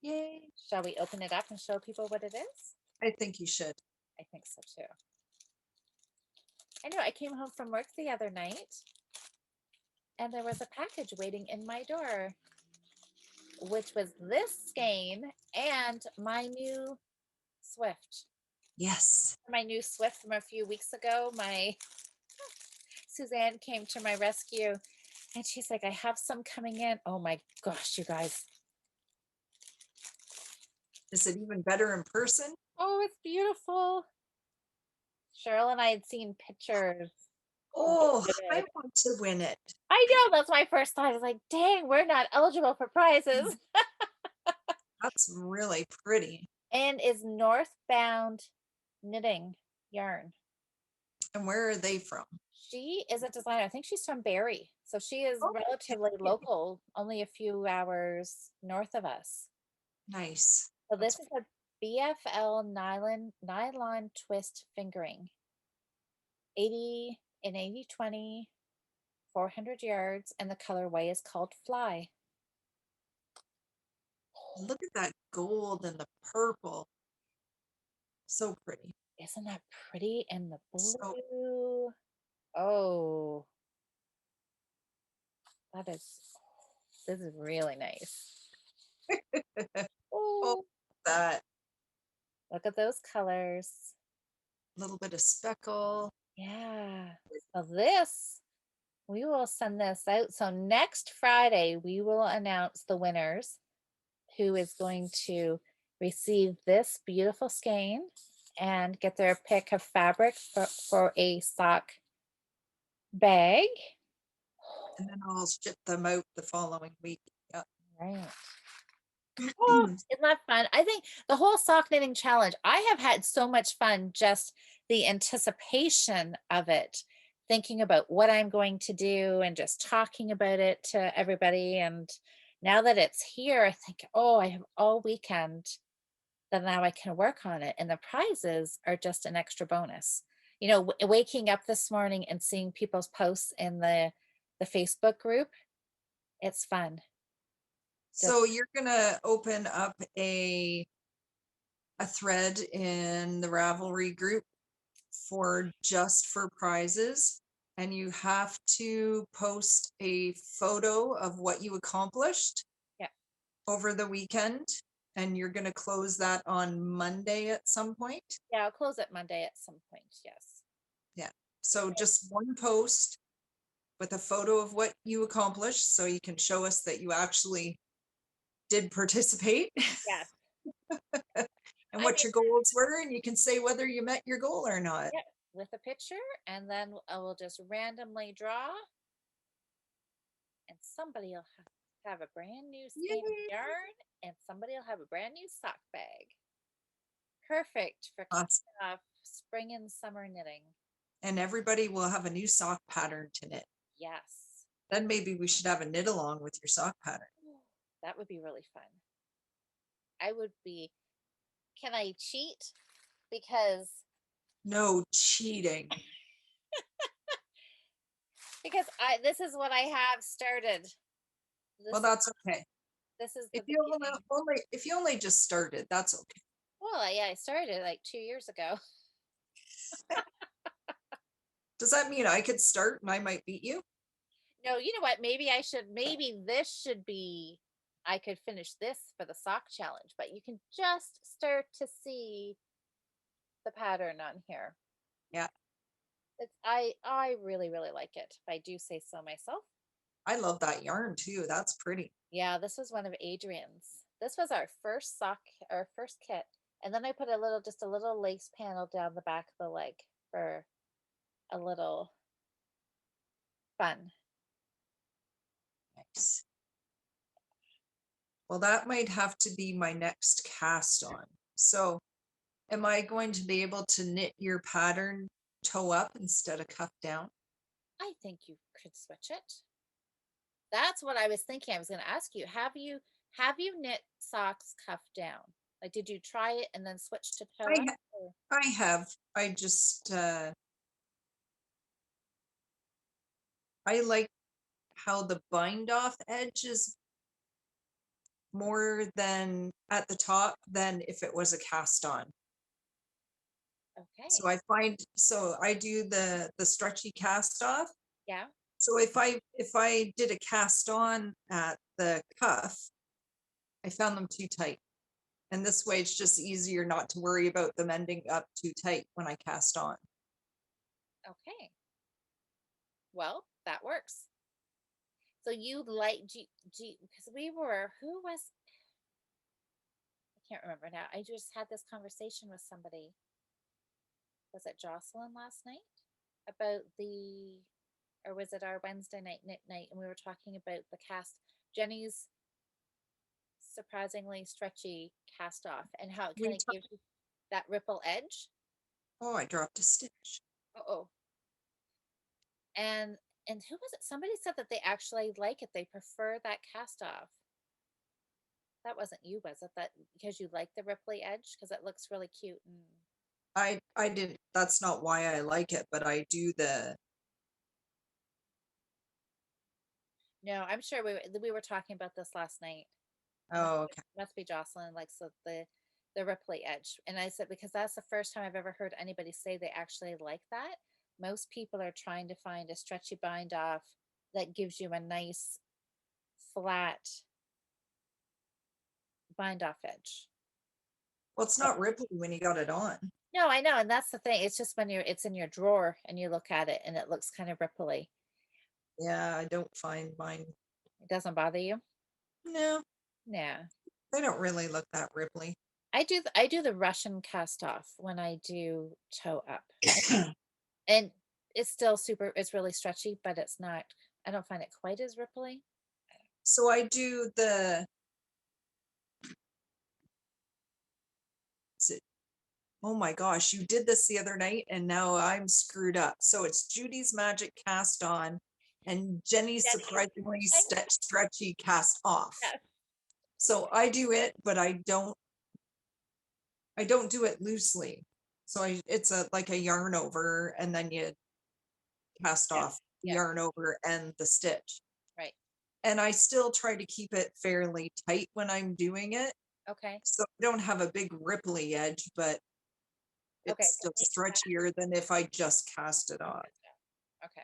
Yay. Shall we open it up and show people what it is? I think you should. I think so too. I know I came home from work the other night and there was a package waiting in my door, which was this skein and my new Swift. Yes. My new Swift from a few weeks ago. My Suzanne came to my rescue and she's like, I have some coming in. Oh my gosh, you guys. Is it even better in person? Oh, it's beautiful. Cheryl and I had seen pictures. Oh, I want to win it. I know, that's my first thought. I was like, dang, we're not eligible for prizes. That's really pretty. And is Northbound Knitting yarn. And where are they from? She is a designer. I think she's from Barrie. So she is Oh, relatively local, only a few hours north of us. nice. So That's this is a BFL nylon twist fingering. 80 in 80/20, 400 yards, and the colorway is called Fly. look at that gold and the purple. So pretty. Isn't that pretty? And the So blue. Oh, this is really nice. oh, Oh, that look at those colors. little bit of speckle. Yeah. So this, we will send this out. So next Friday, we will announce the winners who is going to receive this beautiful skein and get their pick of fabric for a sock bag. And then I'll ship them out the following week. Yeah. Right. Oh, isn't that fun? I think the whole sock knitting challenge, I have had so much fun, just the anticipation of it, thinking about what I'm going to do and just talking about it to everybody. And now that it's here, I think, oh, I have all weekend that now I can work on it. And the prizes are just an extra bonus. You know, waking up this morning and seeing people's posts in the Facebook group, it's fun. So you're gonna open up a thread in the Ravelry group for prizes, and you have to post a photo of what you accomplished Yeah. over the weekend, and you're going to close that on Monday at some point. Yeah, I'll close it Monday at some point. Yes. Yeah. So just one post with a photo of what you accomplished so you can show us that you actually did participate. Yes. And I what mean, your goals were, and you can say whether you met your goal or not. yeah, with a picture, and then I will just randomly draw, and somebody will have a brand new skein of Yay. yarn, and somebody will have a brand new sock bag. Perfect for Awesome. kicking off spring and summer knitting. And everybody will have a new sock pattern to knit. Yes. Then maybe we should have a knit along with your sock pattern. That would be really fun. I would be, can I cheat? Because No cheating. this is what I have started. Well, that's okay. This is the If you only just started, that's okay. Well, yeah, I started like 2 years ago. Does that mean I could start and I might beat you? No, you know what? Maybe this should be, I could finish this for the sock challenge, but you can just start to see the pattern on here. Yeah. I really, really like it, if I do say so myself. I love that yarn too. That's pretty. Yeah, this was one of Adrian's. This was our first sock, our first kit. And then I put just a little lace panel down the back of the leg for a little fun. Nice. Well, that might have to be my next cast on. So am I going to be able to knit your pattern toe up instead of cuff down? I think you could switch it. That's what I was thinking. I was going to ask you, have you knit socks cuff down? Like, did you try it and then switch to toe I up? ha- Or- I have. I just I like how the bind off edge is more than at the top than if it was a cast on. Okay. So I do the stretchy cast off. Yeah. So if I did a cast on at the cuff, I found them too tight. And this way it's just easier not to worry about them ending up too tight when I cast on. Okay. Well, that works. So you like because who was, I can't remember now. I just had this conversation with somebody. Was it Jocelyn last night about or was it our Wednesday night knit night? And we were talking about the cast, Jenny's surprisingly stretchy cast off and how it We kind of talk, gives you that ripple edge. oh, I dropped a stitch. Oh, and who was it? Somebody said that they actually like it. They prefer that cast off. That wasn't you, was it? That because you like the ripply edge because it looks really cute and I didn't, that's not why I like it, but I do no, I'm sure we were talking about this last night. oh, okay. Must be Jocelyn likes the ripply edge. And I said because that's the first time I've ever heard anybody say they actually like that. Most people are trying to find a stretchy bind off that gives you a nice flat bind off edge. Well, it's not ripply when you got it on. No, I know, and that's the thing. It's just when it's in your drawer and you look at it and it looks kind of ripply. Yeah, I don't find mine. It doesn't bother you? No, Yeah. they don't really look that ripply. I do the Russian cast off when I do toe up. And it's still it's really stretchy, but it's not, I don't find it quite as ripply. So I do oh my gosh, you did this the other night and now I'm screwed up. So it's Judy's Magic cast on and Jenny's Jenny's, surprisingly I stretchy cast off. yes, So I do it, but I don't do it loosely. So it's like a yarn over and then you cast yeah, off the yeah, yarn over and the stitch. right. And I still try to keep it fairly tight when I'm doing it. Okay, So I don't have a big ripply edge, but okay. it's So still maybe stretchier than if I just cast it off. okay,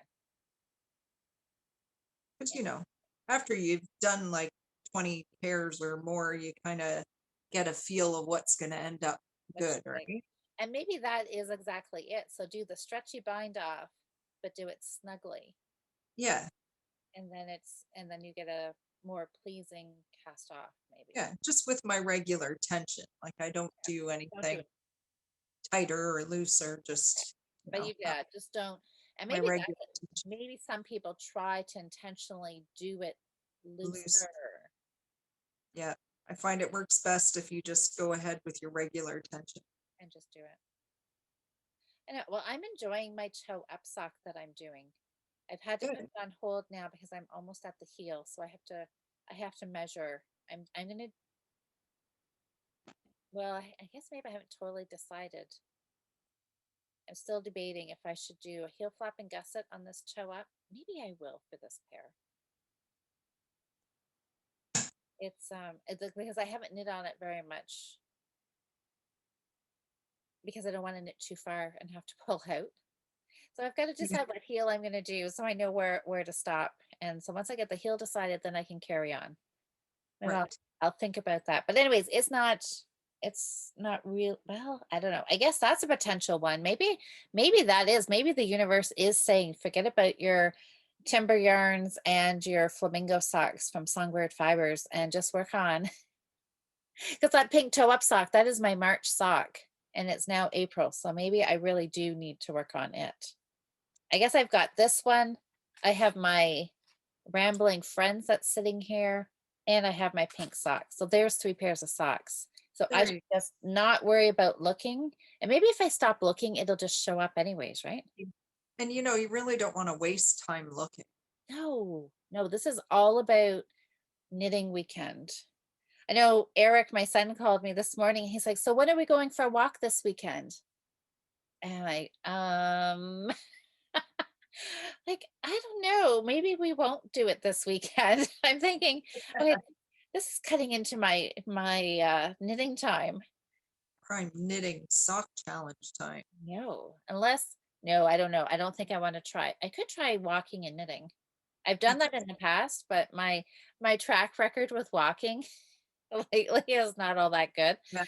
Because, yeah, after you've done like 20 pairs or more, you kind of get a feel of what's going to end up what good, you like. right? And maybe that is exactly it. So do the stretchy bind off, but do it snugly. Yeah. And then you get a more pleasing cast off, maybe. Yeah. Just with my regular tension. Like I don't Yeah. do Don't do anything it. tighter or looser, just, But you, not yeah, just don't. And my maybe regular that's it. tension. Maybe some people try to intentionally do it Loose. looser Yeah. I find it works best if you just go ahead with your regular tension. and just do it. And well, I'm enjoying my toe up sock that I'm doing. I've had to put Good. it on hold now because I'm almost at the heel, so I have to measure. I'm gonna, well, I guess maybe I haven't totally decided. I'm still debating if I should do a heel flap and gusset on this toe up. Maybe I will for this pair. It's because I haven't knit on it very much because I don't want to knit too far and have to pull out. So I've got to Yeah. decide what heel I'm going to do so I know where to stop. And so once I get the heel decided, then I can carry on. And Right. I'll think about that. But anyways, it's not real. Well, I don't know. I guess that's a potential one. Maybe the universe is saying forget about your timber yarns and your flamingo socks from Songbird Fibers and just work on because that pink toe up sock, that is my March sock and it's now April. So maybe I really do need to work on it. I guess I've got this one. I have my Rambling Friends that's sitting here, and I have my pink socks. So there's 3 pairs of socks. So I There should you just not worry about looking. And maybe if I stop looking, it'll just show up anyways, right? And you really don't want to waste time looking. No, no, this is all about knitting weekend. I know Eric, my son, called me this morning. He's like, "So when are we going for a walk this weekend?" And like, I don't know. Maybe we won't do it this weekend. I'm thinking, okay, this is cutting into my knitting time. Prime knitting sock challenge time. No, unless no, I don't know. I don't think I want to try. I could try walking and knitting. I've done that in the past, but my track record with walking lately is not all that good. Yeah,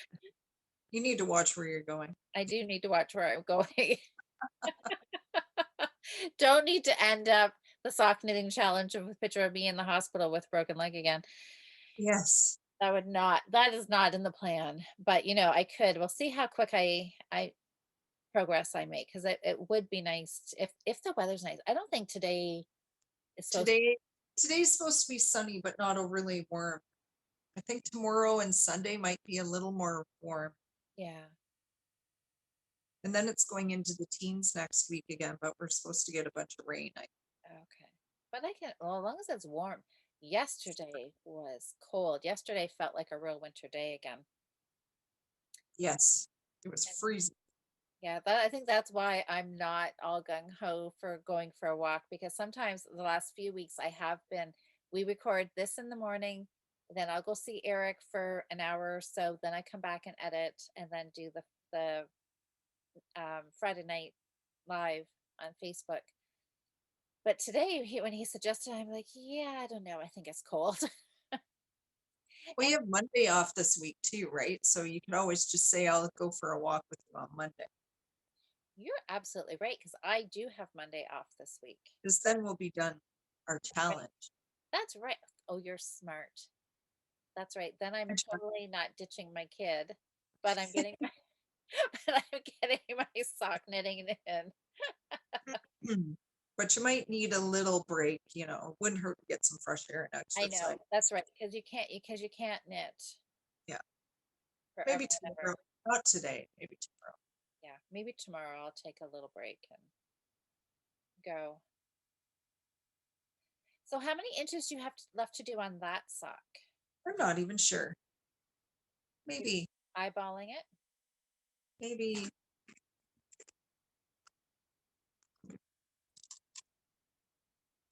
you need to watch where you're going. I do need to watch where I'm going. Don't need to end up the sock knitting challenge with a picture of me in the hospital with broken leg again. Yes. That is not in the plan. But I could. We'll see how quick I progress I make because it would be nice if the weather's nice. I don't think today is supposed Today today's supposed to be sunny, but not overly warm. I think tomorrow and Sunday might be a little more warm. yeah. And then it's going into the teens next week again, but we're supposed to get a bunch of rain. Okay. But I can, well, as long as it's warm. Yesterday was cold. Yesterday felt like a real winter day again. Yes, it was And freezing. yeah, I think that's why I'm not all gung ho for going for a walk because sometimes the last few weeks I have been, we record this in the morning, then I'll go see Eric for an hour or so, then I come back and edit and then do the Friday night live on Facebook. But today, when he suggested, I'm like, yeah, I don't know. I think it's cold. We And have Monday off this week too, right? So you can always just say, I'll go for a walk with you on Monday. you're absolutely right because I do have Monday off this week. Because then we'll be done our Right. challenge. That's right. Oh, you're smart. That's right. Then I'm totally not ditching my kid, but I'm getting but I'm getting my sock knitting in. But you might need a little break. Wouldn't hurt to get some fresh air and I exercise. know. That's right. Because you can't knit Yeah, forever maybe and tomorrow. ever. Not today, maybe tomorrow. Yeah. Maybe tomorrow I'll take a little break and go. So how many inches do you have left to do on that sock? I'm not even sure. You're Maybe, eyeballing it. maybe,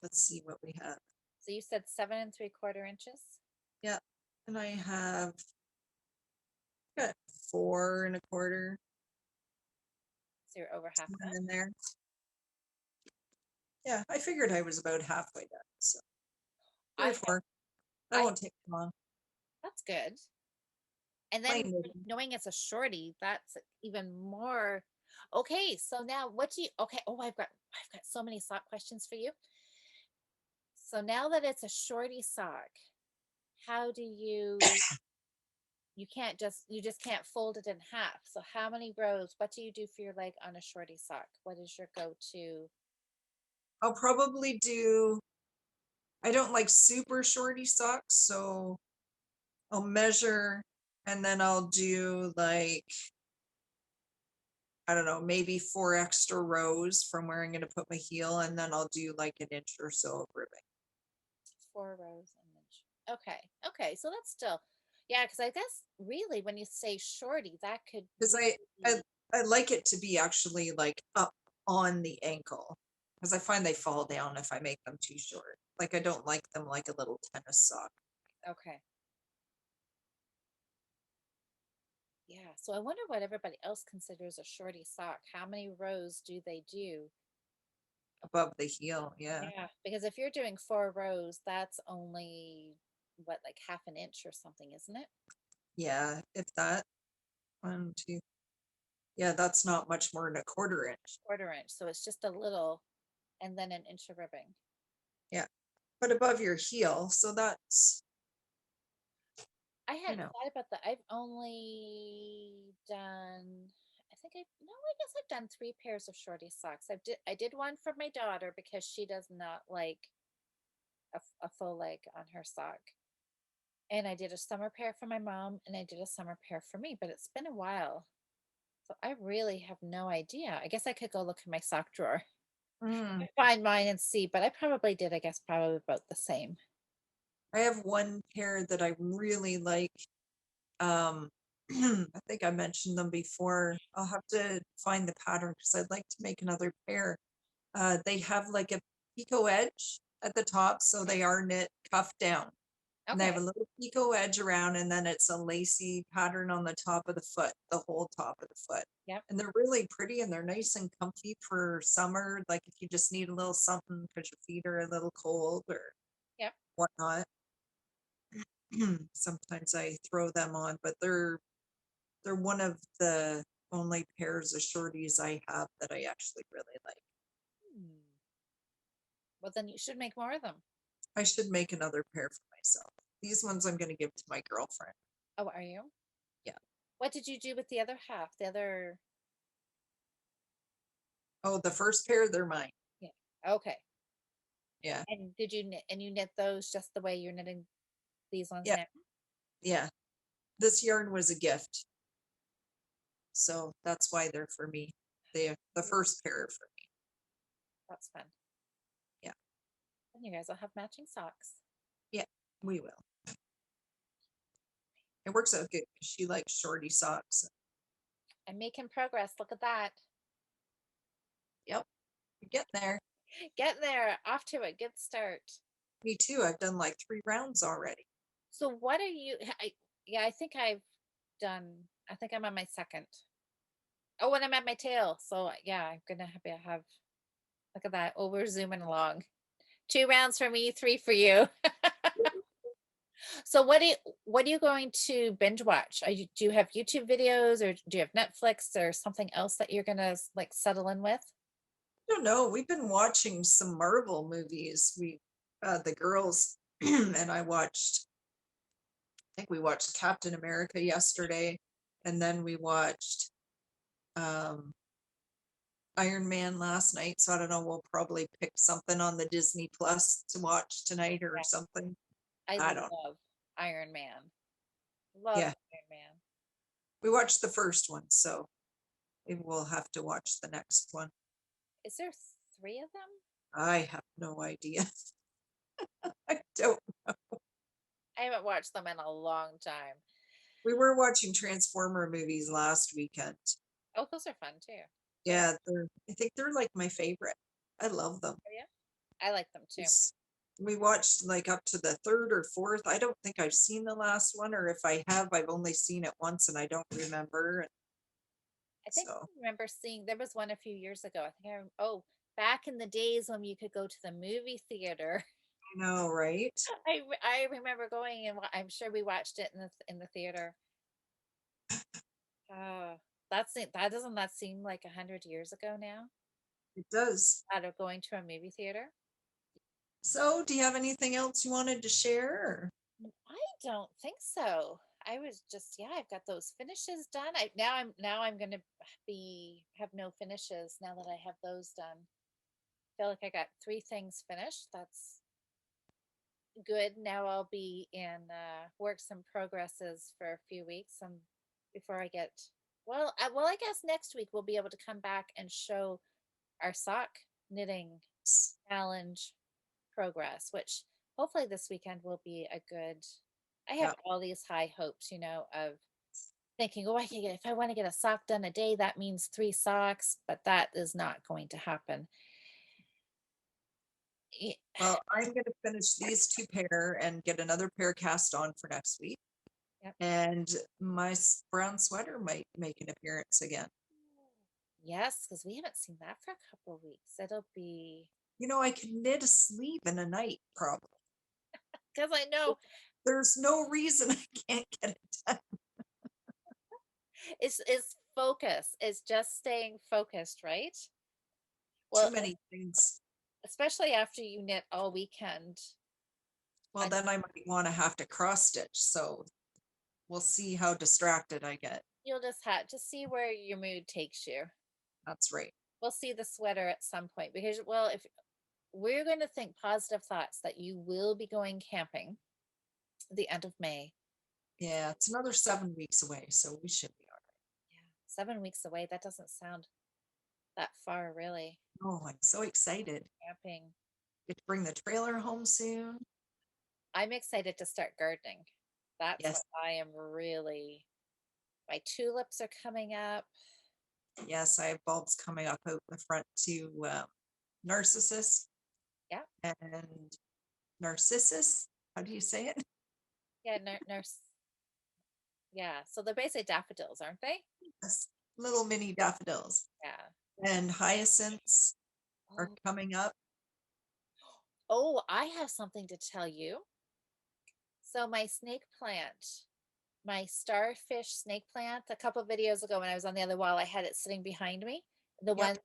let's see what we have. So you said 7 3/4 inches. Yeah, and I have got 4 1/4 So you're over half somewhere done. in there. Yeah, I figured I was about halfway done. So three I or have, four. That I won't take long. that's good. And My then knitting. knowing it's a shorty, that's even more. Okay, so now what do you okay, oh I've got so many sock questions for you. So now that it's a shorty sock, how do you just can't fold it in half. So how many rows? What do you do for your leg on a shorty sock? What is your go-to? I'll probably do, I don't like super shorty socks, so I'll measure and then I'll do like, I don't know, maybe 4 extra rows from where I'm going to put my heel, and then I'll do like an inch or so of ribbing. 4 rows and then okay. Okay, so that's still yeah, because I guess really when you say shorty, that could Because really I like it to be actually like up on the ankle, because I find they fall down if I make them too short. Like I don't like them like a little tennis sock okay. Yeah, so I wonder what everybody else considers a shorty sock. How many rows do they do? above the heel. Yeah. Yeah, because if you're doing 4 rows, that's only what, like half an inch or something, isn't it? Yeah. If that, 1 2, yeah, that's not much more than a 1/4 inch. 1/4 inch. So it's just a little, and then an inch of ribbing. Yeah. But above your heel. So that's, I you hadn't know, thought about that. I've only done, I think no, I guess I've done 3 pairs of shorty socks. I did one for my daughter because she does not like a full leg on her sock. And I did a summer pair for my mom and I did a summer pair for me, but it's been a while. So I really have no idea. I guess I could go look in my sock drawer. Mm. Find mine and see, but I probably did, I guess, probably about the same. I have one pair that I really like. Um, I think I mentioned them before. I'll have to find the pattern because I'd like to make another pair. They have like a pico edge at the top, so they are knit cuffed down. And they Okay. have a little pico edge around, and then it's a lacy pattern on the top of the foot, the whole top of the foot. Yep. And they're really pretty and they're nice and comfy for summer. Like if you just need a little something because your feet are a little cold or Yep. whatnot. Sometimes I throw them on, but they're one of the only pairs of shorties I have that I actually really like. Hmm. Well, then you should make more of them. I should make another pair for myself. These ones I'm going to give to my girlfriend. Oh, are you? Yeah. What did you do with the other half? The other, Oh, the first pair, they're mine. yeah. Okay. Yeah. And did you knit and you knit those just the way you're knitting these ones Yeah. now? Yeah. This yarn was a gift. So that's why they're for me. The first pair are for me. That's fun. Yeah. And you guys will have matching socks. Yeah, we will. It works out good 'cause she likes shorty socks. I'm making progress. Look at that. Yep. We're getting there. Getting there. Off to a good start. Me too. I've done like 3 rounds already. So what are you yeah, I think I'm on my second. Oh, and I'm at my tail. So yeah, I'm gonna have look at that. Oh, we're zooming along. 2 rounds for me, three for you. So what are you going to binge watch? Do you have YouTube videos or do you have Netflix or something else that you're gonna like settle in with? Don't know. We've been watching some Marvel movies. The girls and I watched, I think we watched Captain America yesterday, and then we watched um, Iron Man last night. So I don't know. We'll probably pick something on the Disney Plus to watch tonight or Yeah, something. I I don't. love Iron Man. Love Yeah, Iron Man. we watched the first one, so maybe we'll have to watch the next one. Is there three of them? I have no idea. I don't. I haven't watched them in a long time. We were watching Transformer movies last weekend. Oh, those are fun too. Yeah, I think they're like my favorite. I love them. Oh, yeah, I like them too. We watched like up to the third or fourth. I don't think I've seen the last one, or if I have, I've only seen it once and I don't remember. I think So I remember seeing there was one a few years ago. I think oh, back in the days when you could go to the movie theater. I know, right? I remember going and I'm sure we watched it in the theater. Uh, that doesn't that seem like 100 years ago now? It does. Out of going to a movie theater. So, do you have anything else you wanted to share? I don't think so. I was just yeah, I've got those finishes done. Now I'm gonna be have no finishes now that I have those done. Feel like I got three things finished. That's good. Now I'll be in works and progresses for a few weeks before I get well I guess next week we'll be able to come back and show our sock knitting challenge progress, which hopefully this weekend will be a good. I have Yeah. all these high hopes, of thinking, oh, I can get if I want to get a sock done a day, that means 3 socks, but that is not going to happen. Ye- Well, I'm going to finish these 2 pair and get another pair cast on for next week. Yep. And my brown sweater might make an appearance again. Yes, because we haven't seen that for a couple of weeks. It'll be I could knit a sleeve in a night, probably. because I know There's no reason I can't get it done. it's focus. It's just staying focused, right? Too Well, many things. especially after you knit all weekend. Well, then I might want to have to cross stitch. So we'll see how distracted I get. You'll just have to see where your mood takes you. That's right. We'll see the sweater at some point because, well, if we're going to think positive thoughts that you will be going camping the end of May. Yeah, it's another 7 weeks away, so we should be all right. Yeah, 7 weeks away. That doesn't sound that far, really. Oh, I'm so excited. Camping. Get to bring the trailer home soon. I'm excited to start gardening. That's what Yes, I am really. My tulips are coming up. yes, I have bulbs coming up out the front to Narcissus Yeah, and Narcissus. How do you say it? yeah, nurse. Yeah, so they're basically daffodils, aren't they? Yes, little mini daffodils Yeah. and hyacinths are Oh, coming up. oh, I have something to tell you. So my snake plant, my starfish snake plant, a couple videos ago when I was on the other wall, I had it sitting behind me. The Yep, one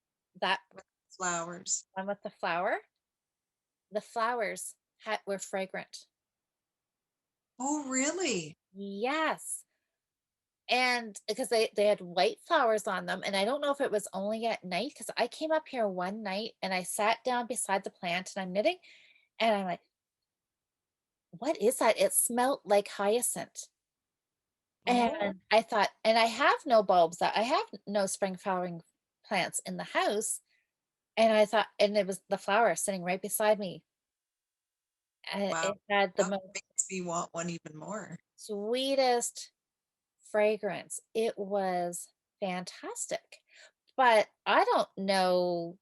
that with flowers. one with the flower, the flowers were fragrant. Oh, really? Yes. And because they had white flowers on them, and I don't know if it was only at night because I came up here one night and I sat down beside the plant and I'm knitting and I'm like, what is that? It smelled like hyacinth. Oh, And I thought, and I have no bulbs that I have no spring flowering plants in the house. And I thought, and it was the flower sitting right beside me. And wow. it had the That most makes me want one even more. sweetest fragrance. It was fantastic. But I don't know.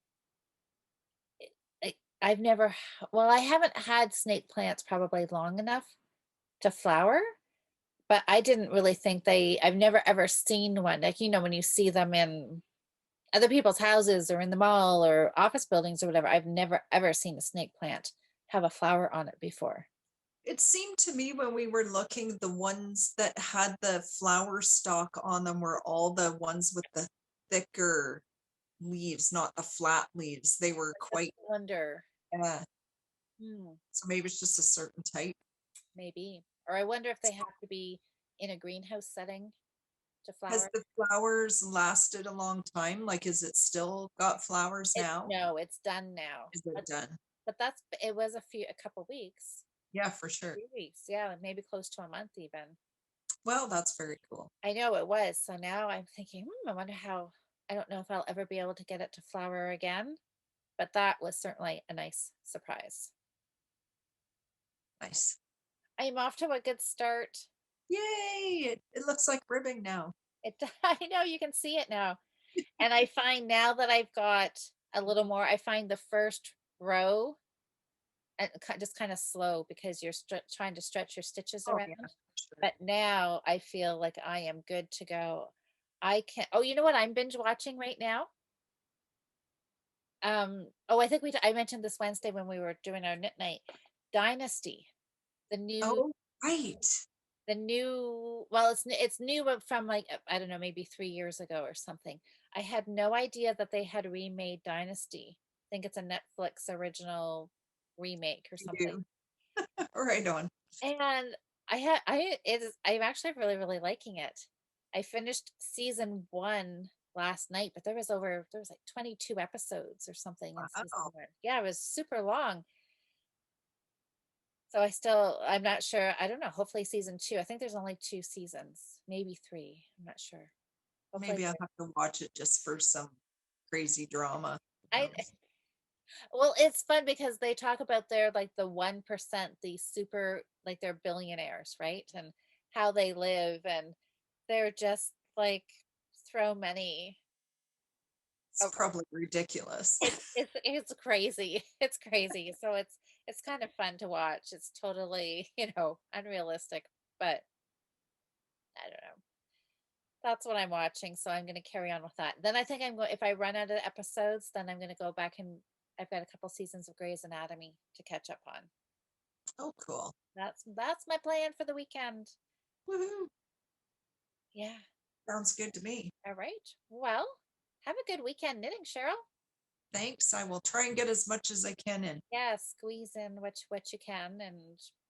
I've never, well, I haven't had snake plants probably long enough to flower, but I didn't really think I've never ever seen one. Like, when you see them in other people's houses or in the mall or office buildings or whatever, I've never ever seen a snake plant have a flower on it before. It seemed to me when we were looking, the ones that had the flower stalk on them were all the ones with the thicker leaves, not the flat leaves. They were The quite, cylinder. uh, Hmm, so maybe it's just a certain type. maybe. Or I wonder if they have to be in a greenhouse setting to Has flower. the flowers lasted a long time? Like, is it still got flowers It's now? no, it's done now. Is it done? But it was a couple weeks, Yeah, for sure. 3 weeks, yeah, maybe close to a month even. Well, that's very cool. I know it was. So now I'm thinking, I wonder how, I don't know if I'll ever be able to get it to flower again, but that was certainly a nice surprise. Nice. I'm off to a good start. Yay! It looks like ribbing now. I know you can see it now. And I find now that I've got a little more, I find the first row just kind of slow because you're trying to stretch your stitches Oh, yeah, around. for sure. But now I feel like I am good to go. I can, oh, you know what I'm binge watching right now? Oh, I think I mentioned this Wednesday when we were doing our knit night. Dynasty, the new Oh, right. well, it's new but from like I don't know, maybe 3 years ago or something. I had no idea that they had remade Dynasty. I think it's a Netflix original remake or You something. do. Right on. And I'm actually really, really liking it. I finished season one last night, but there was like 22 episodes or something in season Wow. one. Yeah, it was super long. So I'm not sure. I don't know. Hopefully season two. I think there's only 2 seasons, maybe three. I'm not sure. Hopefully Maybe I'll have to watch it just for some crazy drama. Who I knows? well, it's fun because they talk about their like the 1%, the super like they're billionaires, right? And how they live and they're just like throw money. It's probably ridiculous. It's crazy. It's crazy. So it's kind of fun to watch. It's totally, unrealistic, but I don't know. That's what I'm watching, so I'm going to carry on with that. Then I think I'm going if I run out of episodes, then I'm going to go back and I've got a couple seasons of Grey's Anatomy to catch up on. Oh, cool. That's my plan for the weekend. Woohoo. Yeah. Sounds good to me. All right. Well, have a good weekend knitting, Cheryl. Thanks. I will try and get as much as I can in. Yeah, squeeze in what you can and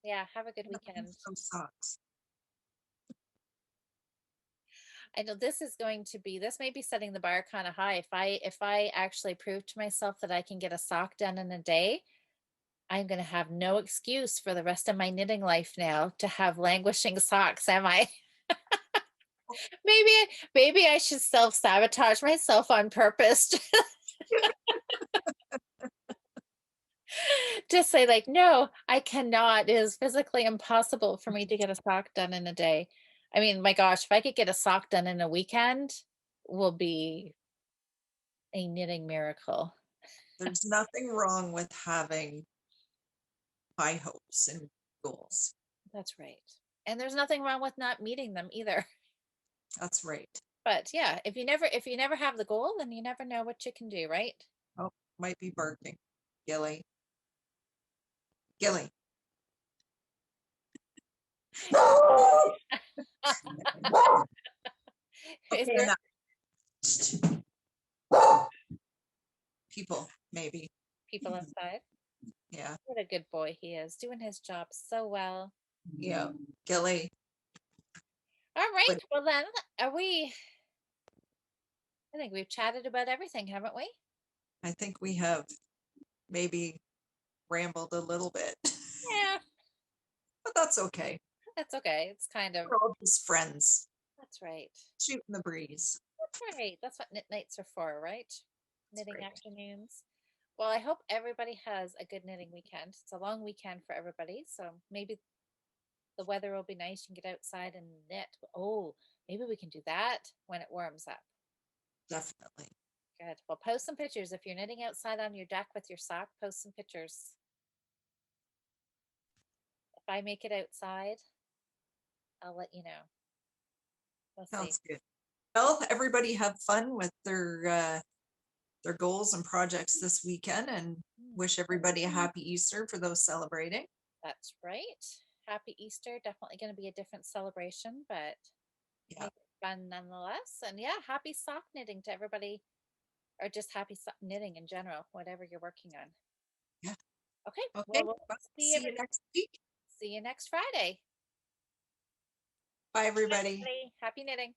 yeah, have a good weekend. Some socks. I know this may be setting the bar kind of high. If I actually prove to myself that I can get a sock done in a day, I'm going to have no excuse for the rest of my knitting life now to have languishing socks, am I? Maybe I should self-sabotage myself on purpose. Just say like, no, I cannot. It is physically impossible for me to get a sock done in a day. I mean, my gosh, if I could get a sock done in a weekend, will be a knitting miracle. There's nothing wrong with having high hopes and goals. That's right. And there's nothing wrong with not meeting them either. That's right. But yeah, if you never have the goal, then you never know what you can do, right? Oh, might be barking. Gilly. Gilly. Is Okay, there enough. People, maybe. people outside? Yeah. What a good boy he is, doing his job so well. Yeah. Gilly. All right. But Well then, are we I think we've chatted about everything, haven't we? I think we have maybe rambled a little bit, Yeah, but that's okay. that's okay. It's kind of We're all just friends that's right. shooting the breeze. That's right. That's what knit nights are for, right? That's Knitting right. afternoons. Well, I hope everybody has a good knitting weekend. It's a long weekend for everybody, so maybe the weather will be nice. You can get outside and knit. Oh, maybe we can do that when it warms up. Definitely. Good. Well, post some pictures. If you're knitting outside on your deck with your sock, post some pictures. If I make it outside, I'll let you know. We'll see. Sounds good. Well, everybody have fun with their goals and projects this weekend, and wish everybody a happy Easter for those celebrating. That's right. Happy Easter. Definitely going to be a different celebration, but Yeah. make it fun nonetheless. And yeah, happy sock knitting to everybody, or just happy knitting in general, whatever you're working on. Yeah. Okay. Okay. Well, we'll Well, see see you everybody. next week. See you next Friday. Bye, Bye, everybody. everybody. Happy knitting.